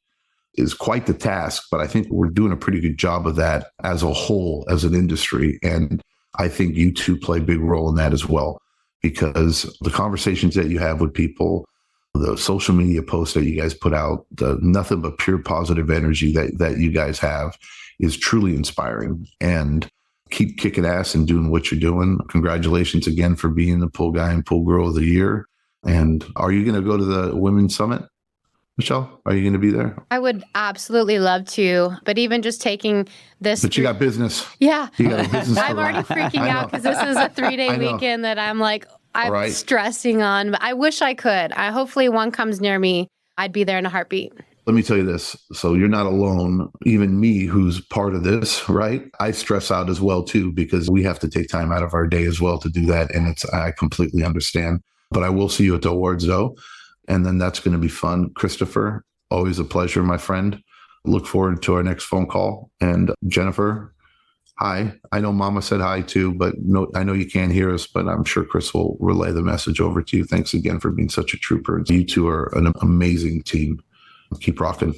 is quite the task, but I think we're doing a pretty good job of that as a whole, as an industry. And I think you two play a big role in that as well, because the conversations that you have with people, the social media posts that you guys put out, the nothing but pure positive energy that you guys have is truly inspiring. And keep kicking ass and doing what you're doing. Congratulations again for being the Pool Guy and Pool Girl of the Year. And are you going to go to the Women's Summit? Michelle, are you going to be there? I would absolutely love to, but even just taking this. But you got business. Yeah. You got a business. I'm already freaking out because this is a 3-day weekend that I'm stressing on. But I wish I could. Hopefully one comes near me. I'd be there in a heartbeat. Let me tell you this. So you're not alone. Even me, who's part of this, right? I stress out as well too, because we have to take time out of our day as well to do that. And I completely understand. But I will see you at the awards though. And then that's going to be fun. Christopher, always a pleasure, my friend. Look forward to our next phone call. And Jennifer, hi. I know Mama said hi too, but no, I know you can't hear us, but I'm sure Chris will relay the message over to you. Thanks again for being such a trooper. You two are an amazing team. Keep rocking.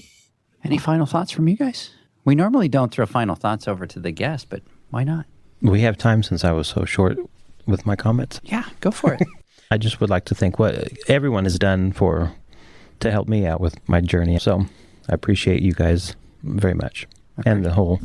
Any final thoughts from you guys? We normally don't throw final thoughts over to the guest, but why not? We have time since I was so short with my comments. Yeah, go for it. I just would like to thank what everyone has done to help me out with my journey. So I appreciate you guys very much, and the whole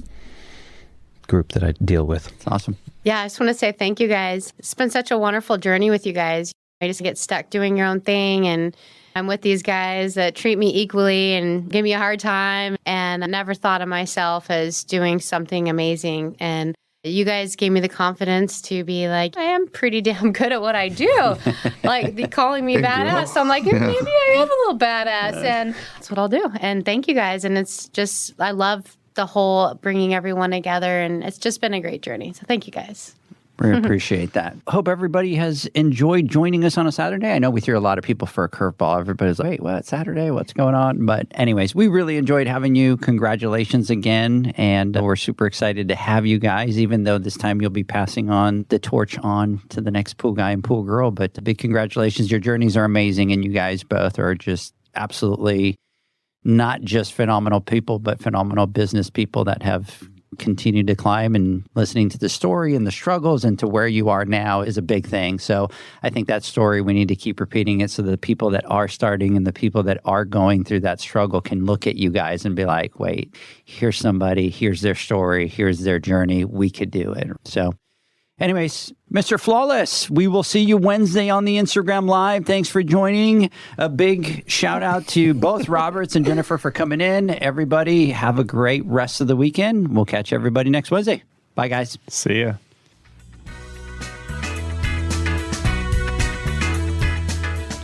group that I deal with. It's awesome. Yeah, I just want to say thank you guys. It's been such a wonderful journey with you guys. I just get stuck doing your own thing, and I'm with these guys that treat me equally and give me a hard time. And I never thought of myself as doing something amazing. And You guys gave me the confidence to be like, I am pretty damn good at what I do. Like, calling me badass. So I'm like, maybe I am a little badass. And that's what I'll do. And thank you guys. And it's just, I love the whole bringing everyone together. And it's just been a great journey. So thank you guys. We appreciate that. Hope everybody has enjoyed joining us on a Saturday. I know we threw a lot of people for a curveball. Everybody's like, wait, what, Saturday? What's going on? But anyways, we really enjoyed having you. Congratulations again. And we're super excited to have you guys, even though this time you'll be passing on the torch on to the next pool guy and pool girl. But big congratulations. Your journeys are amazing. And you guys both are just absolutely not just phenomenal people, but phenomenal business people that have continue to climb, and listening to the story and the struggles and to where you are now is a big thing. So I think that story, we need to keep repeating it so the people that are starting and the people that are going through that struggle can look at you guys and be like, wait, here's somebody, here's their story, here's their journey. We could do it. So anyways, Mr. Flawless, we will see you Wednesday on the Instagram Live. Thanks for joining. A big shout out to both Roberts and Jennifer for coming in. Everybody, have a great rest of the weekend. We'll catch everybody next Wednesday. Bye, guys. See ya.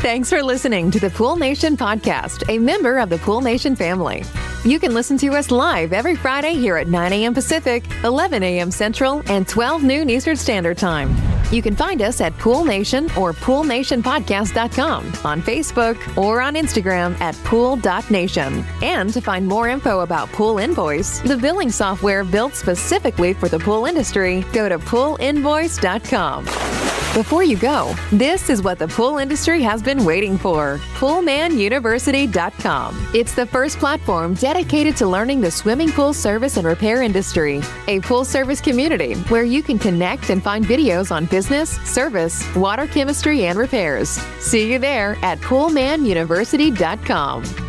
Thanks for listening to the Pool Nation podcast, a member of the Pool Nation family. You can listen to us live every Friday here at 9 a.m. Pacific, 11 a.m. Central, and 12 noon Eastern Standard Time. You can find us at Pool Nation or poolnationpodcast.com, on Facebook, or on Instagram at pool.nation. And to find more info about Pool Invoice, the billing software built specifically for the pool industry, go to poolinvoice.com. Before you go, this is what the pool industry has been waiting for. PoolmanUniversity.com. It's the first platform dedicated to learning the swimming pool service and repair industry. A pool service community where you can connect and find videos on business, service, water chemistry, and repairs. See you there at PoolmanUniversity.com.